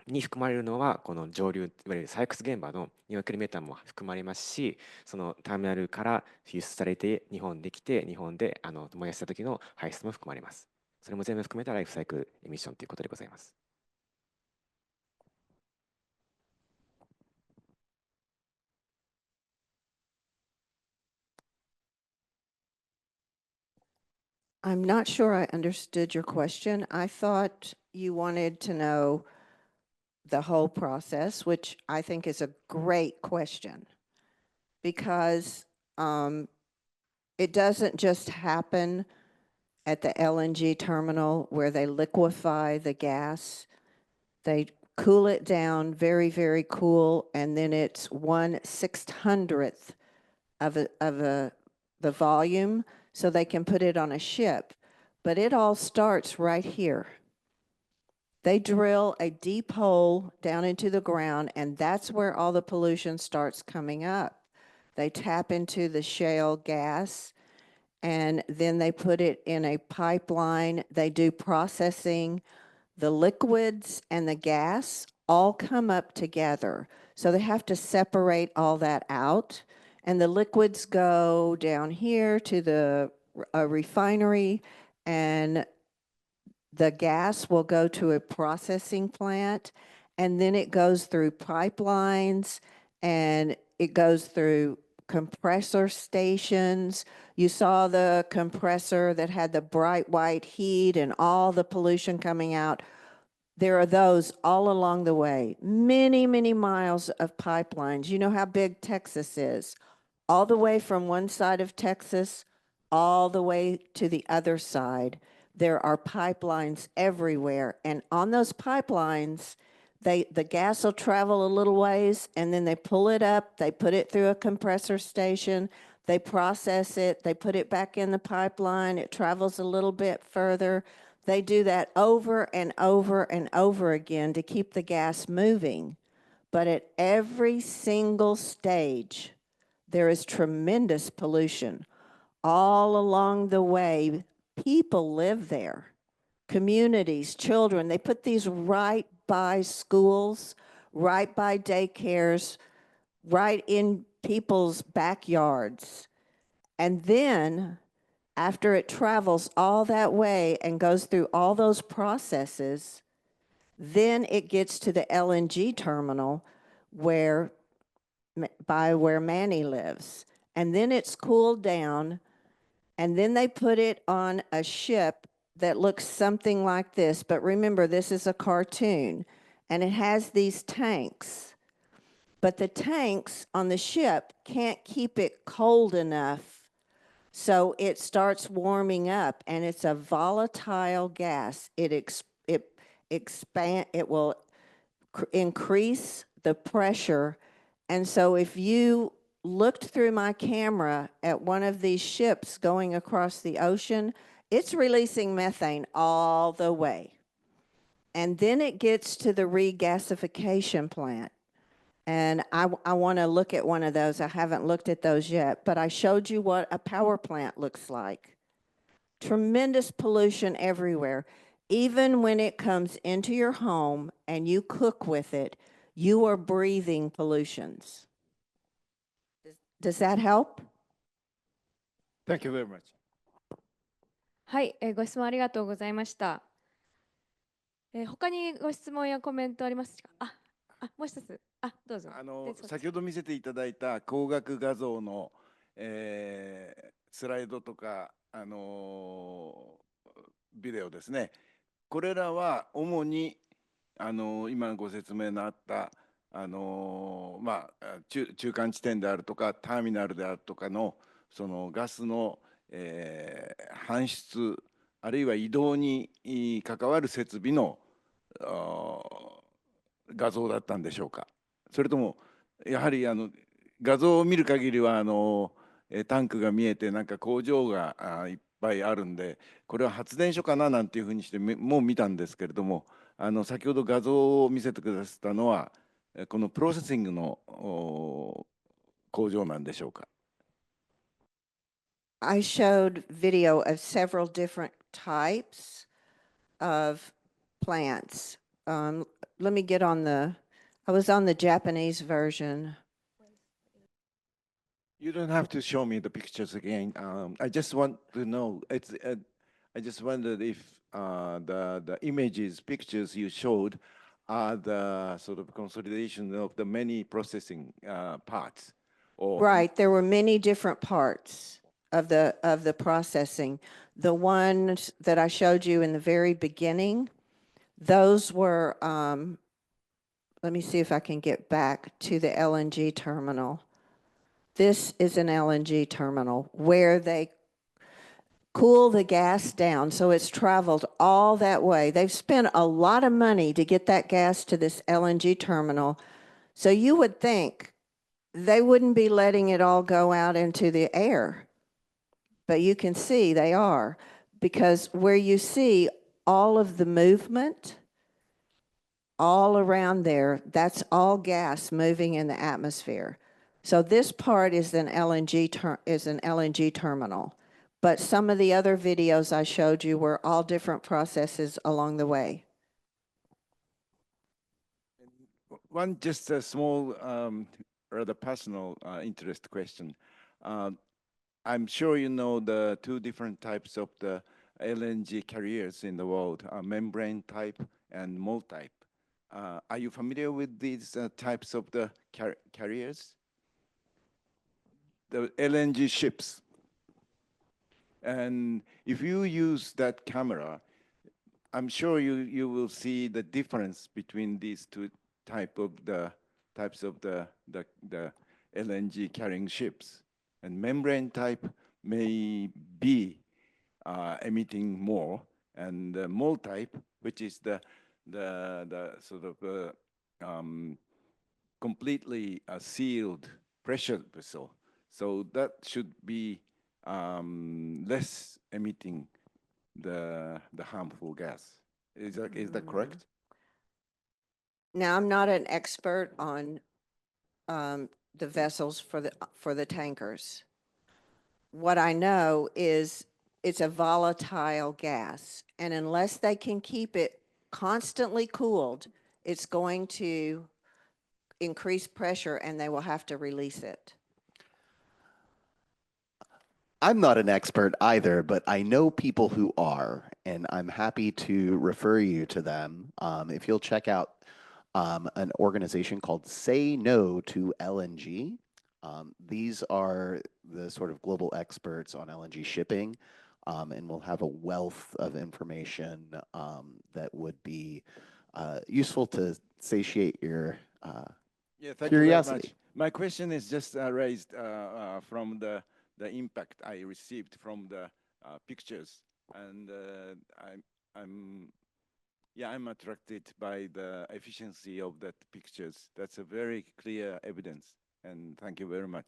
に含まれるのはこの上流、いわゆる採掘現場のにおいメタンも含まれますし、そのターミナルから輸出されて日本で来て、日本で燃やした時の排出も含まれます。それも全部含めたライフサイクルエミッションということでございます。I'm not sure I understood your question. I thought you wanted to know the whole process, which I think is a great question, because it doesn't just happen at the LNG terminal where they liquefy the gas. They cool it down very, very cool, and then it's 1/600th of the volume. so they can put it on a ship. But it all starts right here. They drill a deep hole down into the ground, and that's where all the pollution starts coming up. They tap into the shale gas, and then they put it in a pipeline. They do processing. The liquids and the gas all come up together. So they have to separate all that out. And the liquids go down here to the refinery, and the gas will go to a processing plant, and then it goes through pipelines, and it goes through compressor stations. You saw the compressor that had the bright white heat and all the pollution coming out. There are those all along the way, many, many miles of pipelines. You know how big Texas is. All the way from one side of Texas, all the way to the other side. There are pipelines everywhere. And on those pipelines, the gas will travel a little ways, and then they pull it up, they put it through a compressor station, they process it, they put it back in the pipeline, it travels a little bit further. They do that over and over and over again to keep the gas moving. But at every single stage, there is tremendous pollution. All along the way, people live there. Communities, children, they put these right by schools, right by daycares, right in people's backyards. And then, after it travels all that way and goes through all those processes, then it gets to the LNG terminal by where Manny lives. And then it's cooled down, and then they put it on a ship that looks something like this. But remember, this is a cartoon, and it has these tanks. But the tanks on the ship can't keep it cold enough, so it starts warming up, and it's a volatile gas. It will increase the pressure. And so if you looked through my camera at one of these ships going across the ocean, it's releasing methane all the way. And then it gets to the regasification plant. And I want to look at one of those. I haven't looked at those yet, but I showed you what a power plant looks like. Tremendous pollution everywhere. Even when it comes into your home and you cook with it, you are breathing pollutions. Does that help? Thank you very much. はい、ご質問ありがとうございました。他にご質問やコメントありますか？もう一つ。どうぞ。先ほど見せていただいた光学画像の、スライドとか、ビデオですね。これらは主に今ご説明のあった中間地点であるとかターミナルであるとかのそのガスの、搬出あるいは移動に関わる設備の画像だったんでしょうか。それともやはり画像を見る限りはタンクが見えてなんか工場がいっぱいあるんで、これは発電所かななんていうふうにしてもう見たんですけれども、先ほど画像を見せてくださったのはこのプロセッシングの工場なんでしょうか。I showed video of several different types of plants. Let me get on I was on the Japanese version. You don't have to show me the pictures again. I just want to know. I just wondered if the images, pictures you showed are the sort of consolidation of the many processing parts. Right, there were many different parts of the processing. The ones that I showed you in the very beginning, those were, let me see if I can get back to the LNG terminal. This is an LNG terminal where they cool the gas down, so it's traveled all that way. They've spent a lot of money to get that gas to this LNG terminal. So you would think they wouldn't be letting it all go out into the air. but you can see they are, because where you see all of the movement all around there, that's all gas moving in the atmosphere. So this part is an LNG terminal. But some of the other videos I showed you were all different processes along the way. One just a small, rather personal interest question. I'm sure you know the two different types of the LNG carriers in the world, membrane type and mold type. Are you familiar with these types of the carriers? The LNG ships. And if you use that camera, I'm sure you will see the difference between these two types of the LNG carrying ships. And membrane type may be emitting more, and the mold type, which is the sort of completely sealed pressure vessel. So that should be less emitting the harmful gas. Is that correct? Now, I'm not an expert on the vessels for the tankers. What I know is it's a volatile gas, and unless they can keep it constantly cooled, it's going to increase pressure and they will have to release it. I'm not an expert either, but I know people who are, and I'm happy to refer you to them. If you'll check out an organization called Say No to LNG. These are the sort of global experts on LNG shipping, and we'll have a wealth of information that would be useful to satiate your thank curiosity. you very much. My question is just raised from the impact I received from the pictures, and I'm attracted by the efficiency of that pictures. That's a very clear evidence, and thank you very much.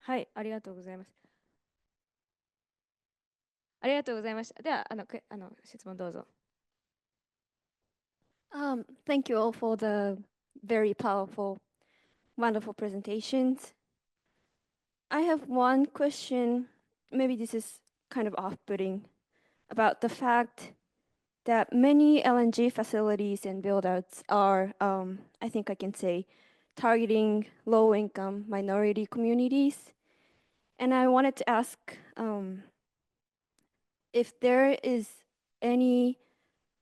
はい、ありがとうございます。ありがとうございました。では、質問どうぞ。Thank you all for the very powerful, wonderful presentations. I have one question, maybe this is kind of off-putting, about the fact that many LNG facilities and build-outs are, I think I can say, targeting low-income minority communities. And I wanted to ask if there is any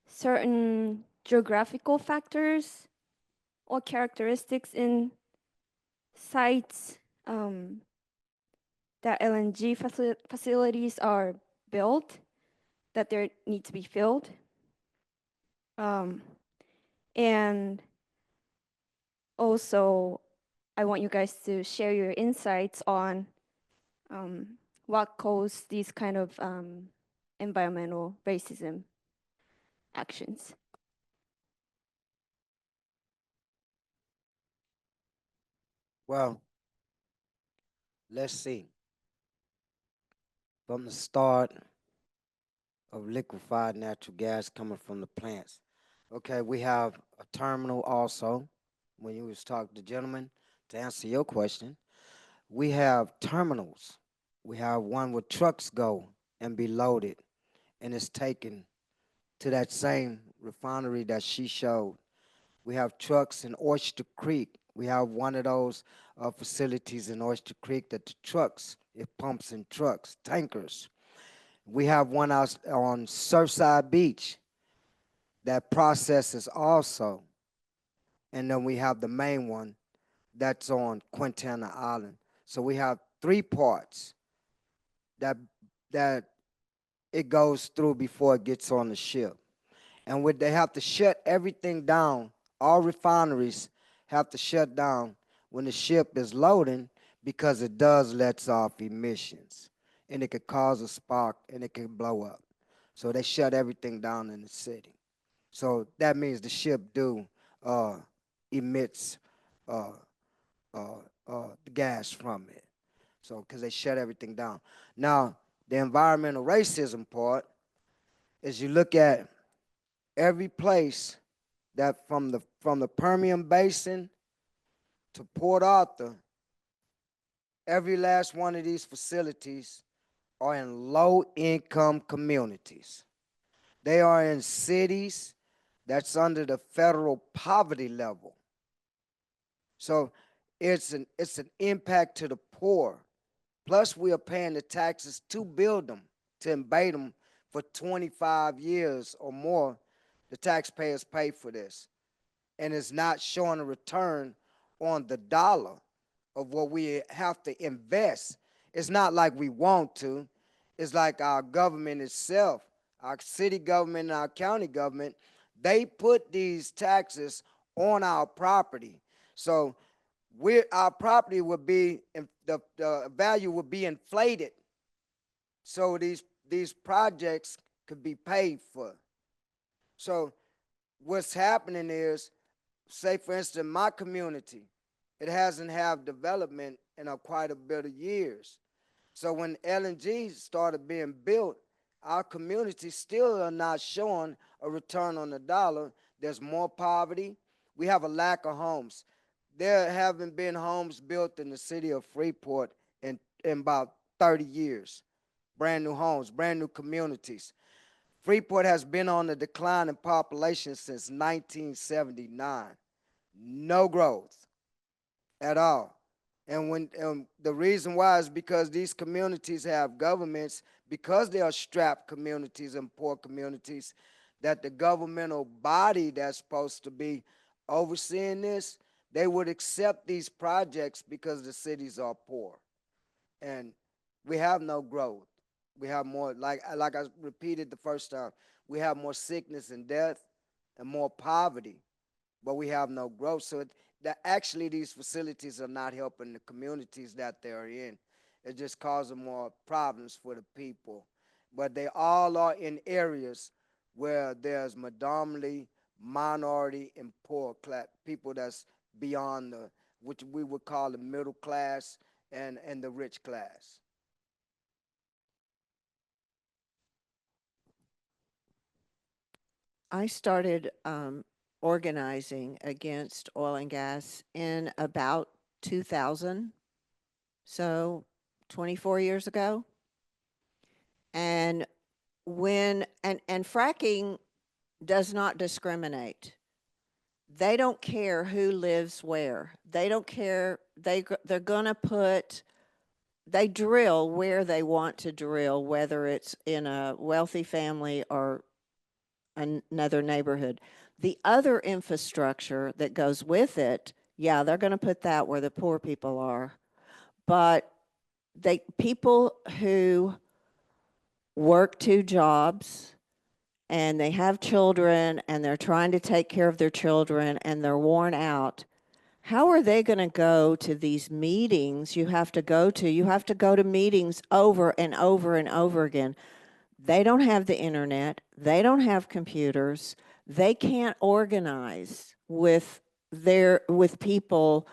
certain geographical factors or characteristics in sites that LNG facilities are built that there need to be filled. And also, I want you guys to share your insights on what caused these kind of environmental racism actions. Well, let's see. From the start of liquefied natural gas coming from the plants. Okay, we have a terminal also. When you was talking to the gentleman, to answer your question, we have terminals. We have one where trucks go and be loaded, and it's taken to that same refinery that she showed. We have trucks in Oyster Creek. We have one of those facilities in Oyster Creek that the trucks, it pumps in trucks, tankers. We have one out on Surfside Beach that processes also. And then we have the main one that's on Quintana Island. So we have 3 parts that it goes through before it gets on the ship. And they have to shut everything down. All refineries have to shut down when the ship is loading because it does let off emissions. And it could cause a spark and it can blow up. So they shut everything down in the city. So that means the ship emits the gas from it. So, because they shut everything down. Now, the environmental racism part is you look at every place that from the Permian Basin to Port Arthur, every last one of these facilities are in low-income communities. They are in cities that's under the federal poverty level. So it's an impact to the poor. Plus, we are paying the taxes to build them, to invade them for 25 years or more. The taxpayers pay for this. And it's not showing a return on the dollar of what we have to invest. It's not like we want to. It's like our government itself, our city government and our county government, they put these taxes on our property. So our property would be, the value would be inflated. So these projects could be paid for. So what's happening is, say for instance, my community, it hasn't had development in quite a bit of years. So when LNG started being built, our community still are not showing a return on the dollar. There's more poverty. We have a lack of homes. There haven't been homes built in the city of Freeport in about 30 years. Brand new homes, brand new communities. Freeport has been on the decline in population since 1979. No growth at all. And the reason why is because these communities have governments, because they are strapped communities and poor communities, that the governmental body that's supposed to be overseeing this, they would accept these projects because the cities are poor. And we have no growth. We have more, like I repeated the first time, we have more sickness and death and more poverty, but we have no growth. So actually these facilities are not helping the communities that they're in. It just causing more problems for the people. But they all are in areas where there's predominantly minority and poor class, people that's beyond which we would call the middle class and the rich class. I started organizing against oil and gas in about 2000, so 24 years ago. And fracking does not discriminate. They don't care who lives where. They don't care. They're gonna they drill where they want to drill, whether it's in a wealthy family or another neighborhood. The other infrastructure that goes with it, yeah, they're going to put that where the poor people are. But people who work 2 jobs and they have children and they're trying to take care of their children and they're worn out, how are they going to go to these meetings you have to go to? You have to go to meetings over and over and over again. They don't have the internet. They don't have computers. They can't organize with people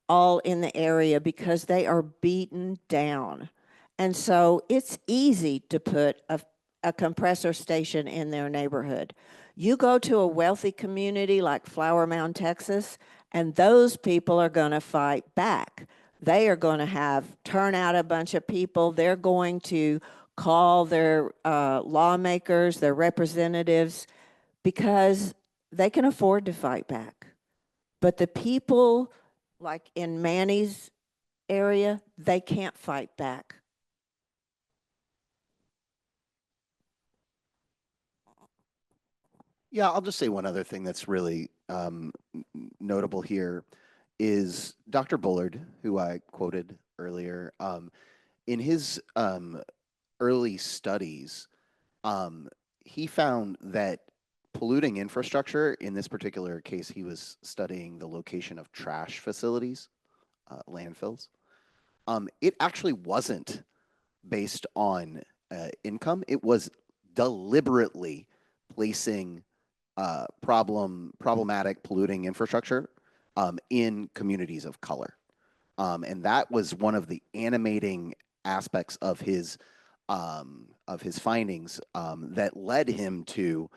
all in the area because they are beaten down. And so it's easy to put a compressor station in their neighborhood. You go to a wealthy community like Flower Mound, Texas, and those people are going to fight back. They are going to turn out a bunch of people. They're going to call their lawmakers, their representatives, because they can afford to fight back. But the people like in Manny's area, they can't fight back. Yeah, I'll just say one other thing that's really notable here is Dr. Bullard, who I quoted earlier. In his early studies, he found that polluting infrastructure, in this particular case, he was studying the location of trash facilities, landfills. It actually wasn't based on income. It was deliberately placing problematic polluting infrastructure in communities of color. And that was one of the animating aspects of his findings that led him to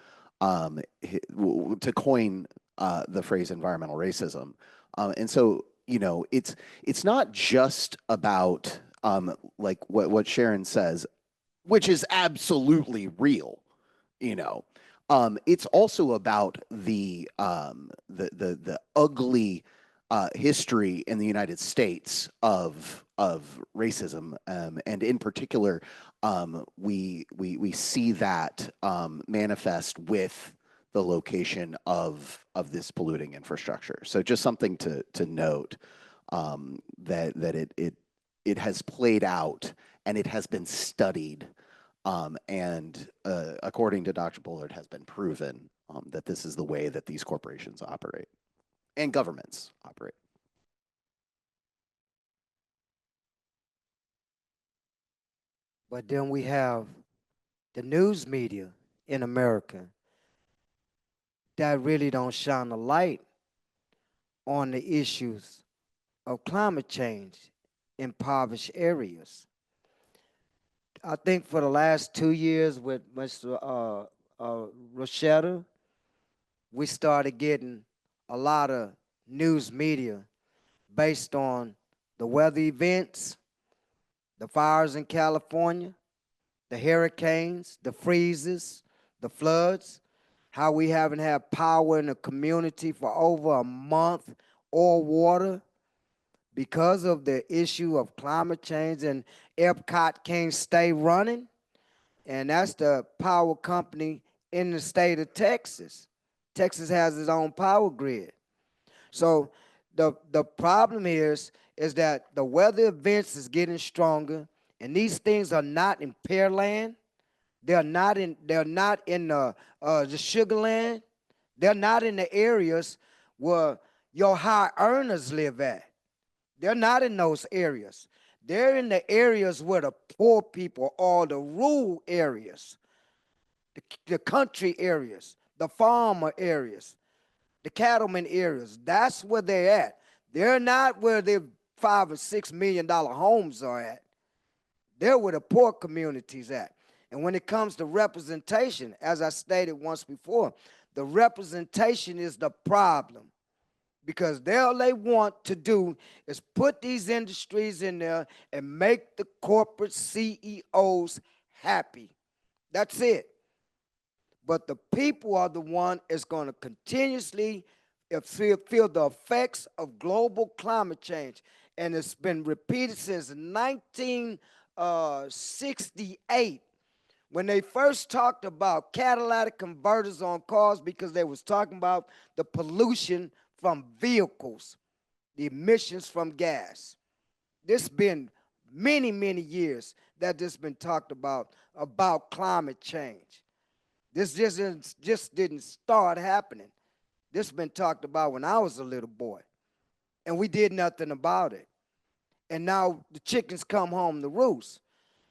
coin the phrase environmental racism. And so, you know, it's not just about like what Sharon says, which is absolutely real, you know. It's also about the ugly history in the United States of racism, and in particular, we see that manifest with the location of this polluting infrastructure. So just something to note, that it has played out and it has been studied, and according to Dr. Bullard, has been proven that this is the way that these corporations operate and governments operate. But then we have the news media in America that really don't shine a light on the issues of climate change in impoverished areas. I think for the last 2 years with Mr. Rochetta, we started getting a lot of news media based on the weather events, the fires in California, the hurricanes, the freezes, the floods, how we haven't had power in the community for over a month or water because of the issue of climate change, and Epcot can't stay running. And that's the power company in the state of Texas. Texas has its own power grid. So the problem is that the weather events is getting stronger, and these things are not in Pearland. They're not in the Sugar Land. They're not in the areas where your high earners live at. They're not in those areas. They're in the areas where the poor people are, the rural areas, the country areas, the farmer areas, the cattleman areas. That's where they're at. They're not where the $5 or $6 million homes are at. They're where the poor communities at. And when it comes to representation, as I stated once before, the representation is the problem. Because all they want to do is put these industries in there and make the corporate CEOs happy. That's it. But the people are the one that's going to continuously feel the effects of global climate change. And it's been repeated since 1968. When they first talked about catalytic converters on cars, because they was talking about the pollution from vehicles, the emissions from gas. This been many, many years that this been talked about climate change. This just didn't start happening. This been talked about when I was a little boy, and we did nothing about it. And now the chickens come home to roost,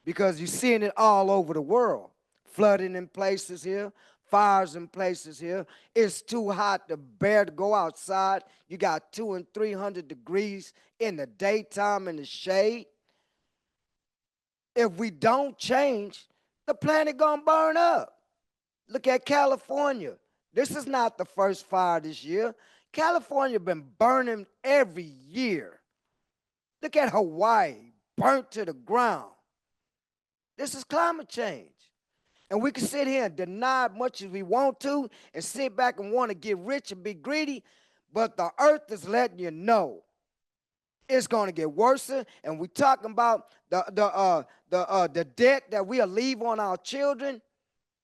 because you're seeing it all over the world. Flooding in places here, fires in places here. It's too hot to bear to go outside. You got 200 and 300 degrees in the daytime in the shade. If we don't change, the planet gonna burn up. Look at California. This is not the first fire this year. California been burning every year. Look at Hawaii, burnt to the ground. This is climate change. And we can sit here and deny as much as we want to and sit back and want to get rich and be greedy, but the earth is letting you know it's going to get worse. And we're talking about the debt that we'll leave on our children.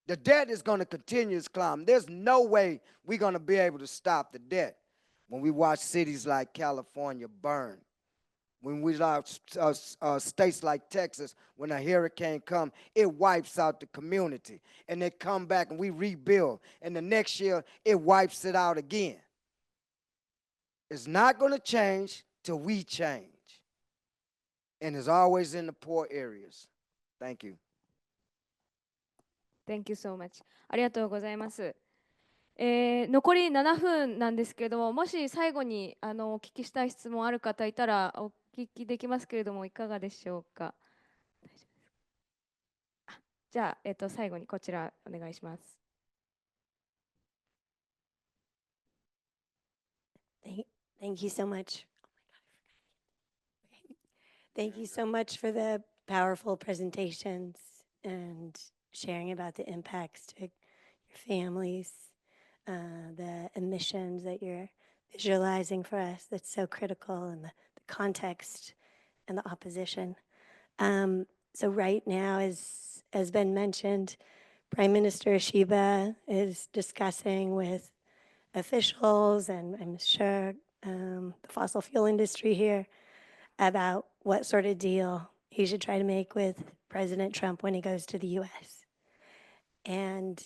The debt is going to continue to climb. There's no way we're going to be able to stop the debt when we watch cities like California burn. When we watch states like Texas, when a hurricane comes, it wipes out the community. And they come back and we rebuild. And the next year, it wipes it out again. It's not going to change till we change. And it's always in the poor areas. Thank you. Thank you so much. ありがとうございます。残り7分なんですけれども、もし最後にお聞きしたい質問ある方いたらお聞聞きできますけれども、いかがでしょうか。大丈夫ですか。じゃあ、最後にこちらお願いします。Thank you so much. Thank you so much for the powerful presentations and sharing about the impacts to your families, the emissions that you're visualizing for us. That's so critical, and the context and the opposition. So right now, as has been mentioned, Prime Minister Shiba is discussing with officials and I'm sure the fossil fuel industry here about what sort of deal he should try to make with President Trump when he goes to the US. And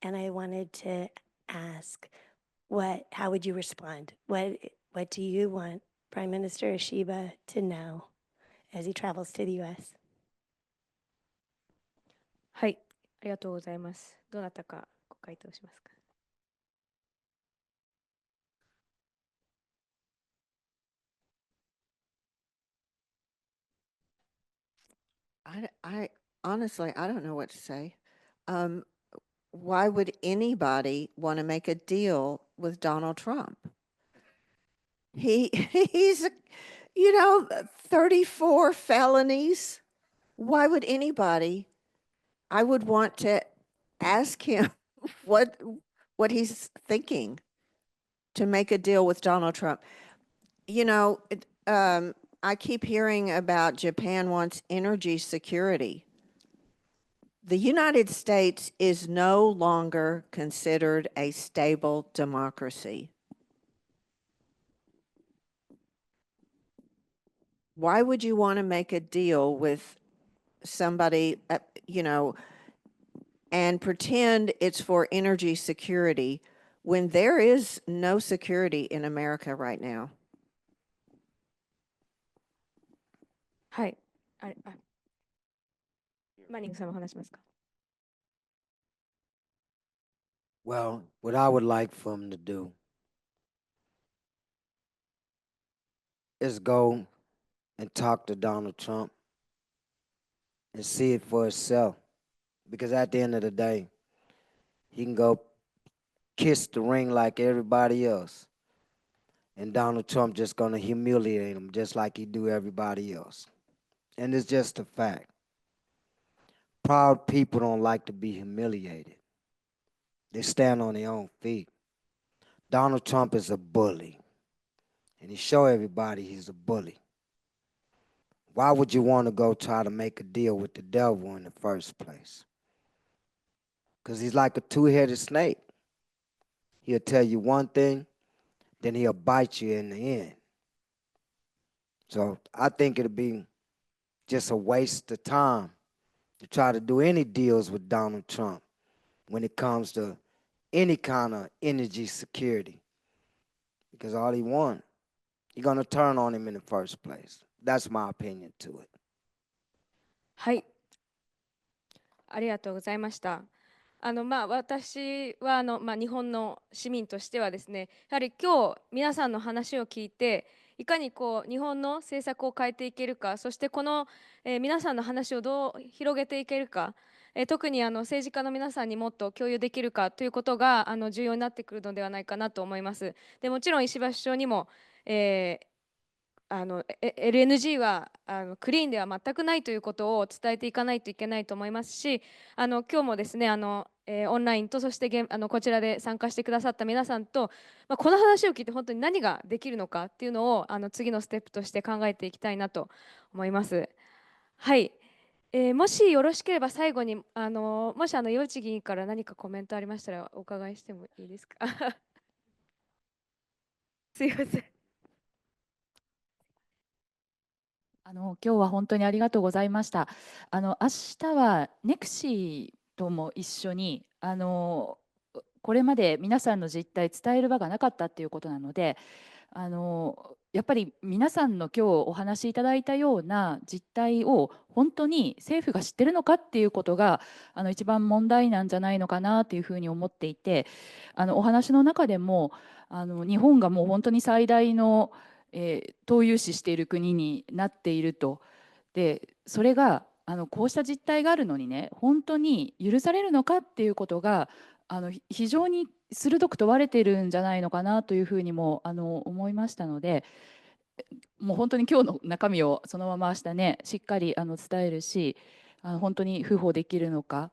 I wanted to ask, how would you respond? What do you want Prime Minister Shiba to know as he travels to the US? はい、ありがとうございます。どなたかご回答しますか。I honestly, I don't know what to say. Why would anybody want to make a deal with Donald Trump? He's, 34 felonies. Why would anybody? I would want to ask him what he's thinking to make a deal with Donald Trump. I keep hearing about Japan wants energy security. The United States is no longer considered a stable democracy. Why would you want to make a deal with somebody, and pretend it's for energy security when there is no security in America right now? はい。マニングさんも話しますか。Well, what I would like for him to do is go and talk to Donald Trump and see it for himself. Because at the end of the day, he can go kiss the ring like everybody else. And Donald Trump just going to humiliate him just like he do everybody else. And it's just a fact. Proud people don't like to be humiliated. They stand on their own feet. Donald Trump is a bully. And he show everybody he's a bully. Why would you want to go try to make a deal with the devil in the first place? Because he's like a two-headed snake. He'll tell you one thing, then he'll bite you in the end. So I think it'll be just a waste of time to try to do any deals with Donald Trump when it comes to any kind of energy security. Because all he wants, you're going to turn on him in the first place. That's my opinion to it. はい。ありがとうございました。私は日本の市民としてはですね、やはり今日皆さんの話を聞いて、いかに日本の政策を変えていけるか、そしてこの、皆さんの話をどう広げていけるか、特に政治家の皆さんにもっと共有できるかということが重要になってくるのではないかなと思います。でもちろん石橋首相にも、LNG はクリーンでは全くないということを伝えていかないといけないと思いますし、今日もですねオンラインとそしてこちらで参加してくださった皆さんと、この話を聞いて本当に何ができるのかっていうのを次のステップとして考えていきたいなと思います。はい、もしよろしければ最後にもし岩内議員から何かコメントありましたらお伺いしてもいいですか。すいません。今日は本当にありがとうございました。明日はネクシーとも一緒にこれまで皆さんの実態伝える場がなかったっていうことなので、やっぱり皆さんの今日お話しいただいたような実態を本当に政府が知ってるのかっていうことが一番問題なんじゃないのかなというふうに思っていて、お話の中でも日本がもう本当に最大の投融資している国になっていると。でそれがこうした実態があるのにね、本当に許されるのかっていうことが非常に鋭く問われているんじゃないのかなというふうにも思いましたので、もう本当に今日の中身をそのまま明日ねしっかり伝えるし、本当に扶保できるのか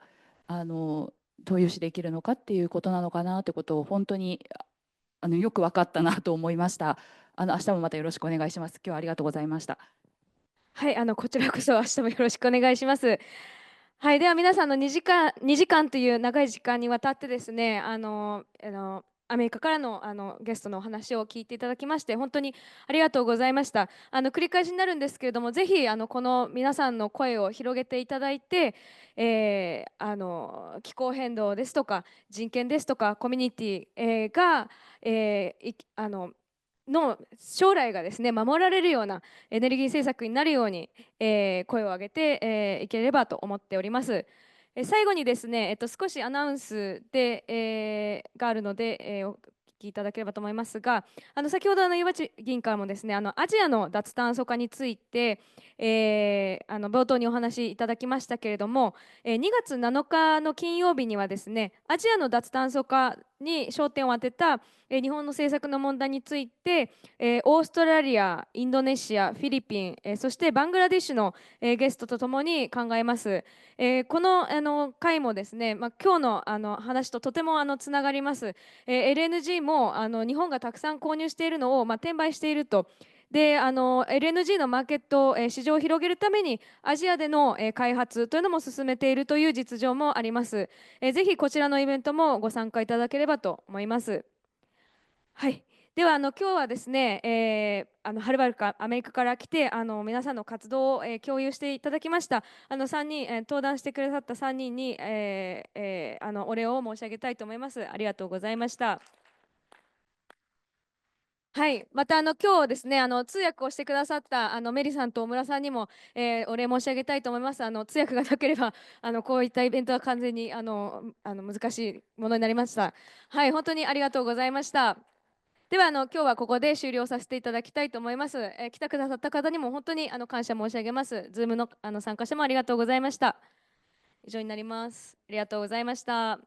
投融資できるのかっていうことなのかなということを本当によく分かったなと思いました。明日もまたよろしくお願いします。今日はありがとうございました。はい、こちらこそ明日もよろしくお願いします。はい、では皆さんの2時間という長い時間にわたってですね、アメリカからのゲストのお話を聞いていただきまして本当にありがとうございました。繰り返しになるんですけれども、ぜひこの皆さんの声を広げていただいて、気候変動ですとか人権ですとかコミュニティ、が、の将来がですね守られるようなエネルギー政策になるように、声を上げて、いければと思っております。最後にですね、少しアナウンスで、があるので、お聞きいただければと思いますが、先ほど岩地議員からもですねアジアの脱炭素化について、冒頭にお話しいただきましたけれども、2月7日の金曜日にはですねアジアの脱炭素化に焦点を当てた日本の政策の問題について、オーストラリア、インドネシア、フィリピン、そしてバングラデシュの、ゲストとともに考えます。この回もですね、今日の話ととてもつながります。LNG も日本がたくさん購入しているのを転売していると。でLNG のマーケット、市場を広げるためにアジアでの、開発というのも進めているという実情もあります。ぜひこちらのイベントもご参加いただければと思います。はい、では今日はですね、はるばるかアメリカから来て皆さんの活動を、共有していただきました3人、登壇してくださった3人に、お礼を申し上げたいと思います。ありがとうございました。はい、また今日ですね通訳をしてくださったメリさんと小村さんにも、お礼申し上げたいと思います。通訳がなければこういったイベントは完全に難しいものになりました。はい、本当にありがとうございました。では今日はここで終了させていただきたいと思います。来てくださった方にも本当に感謝申し上げます。Zoom の参加者もありがとうございました。以上になります。ありがとうございました。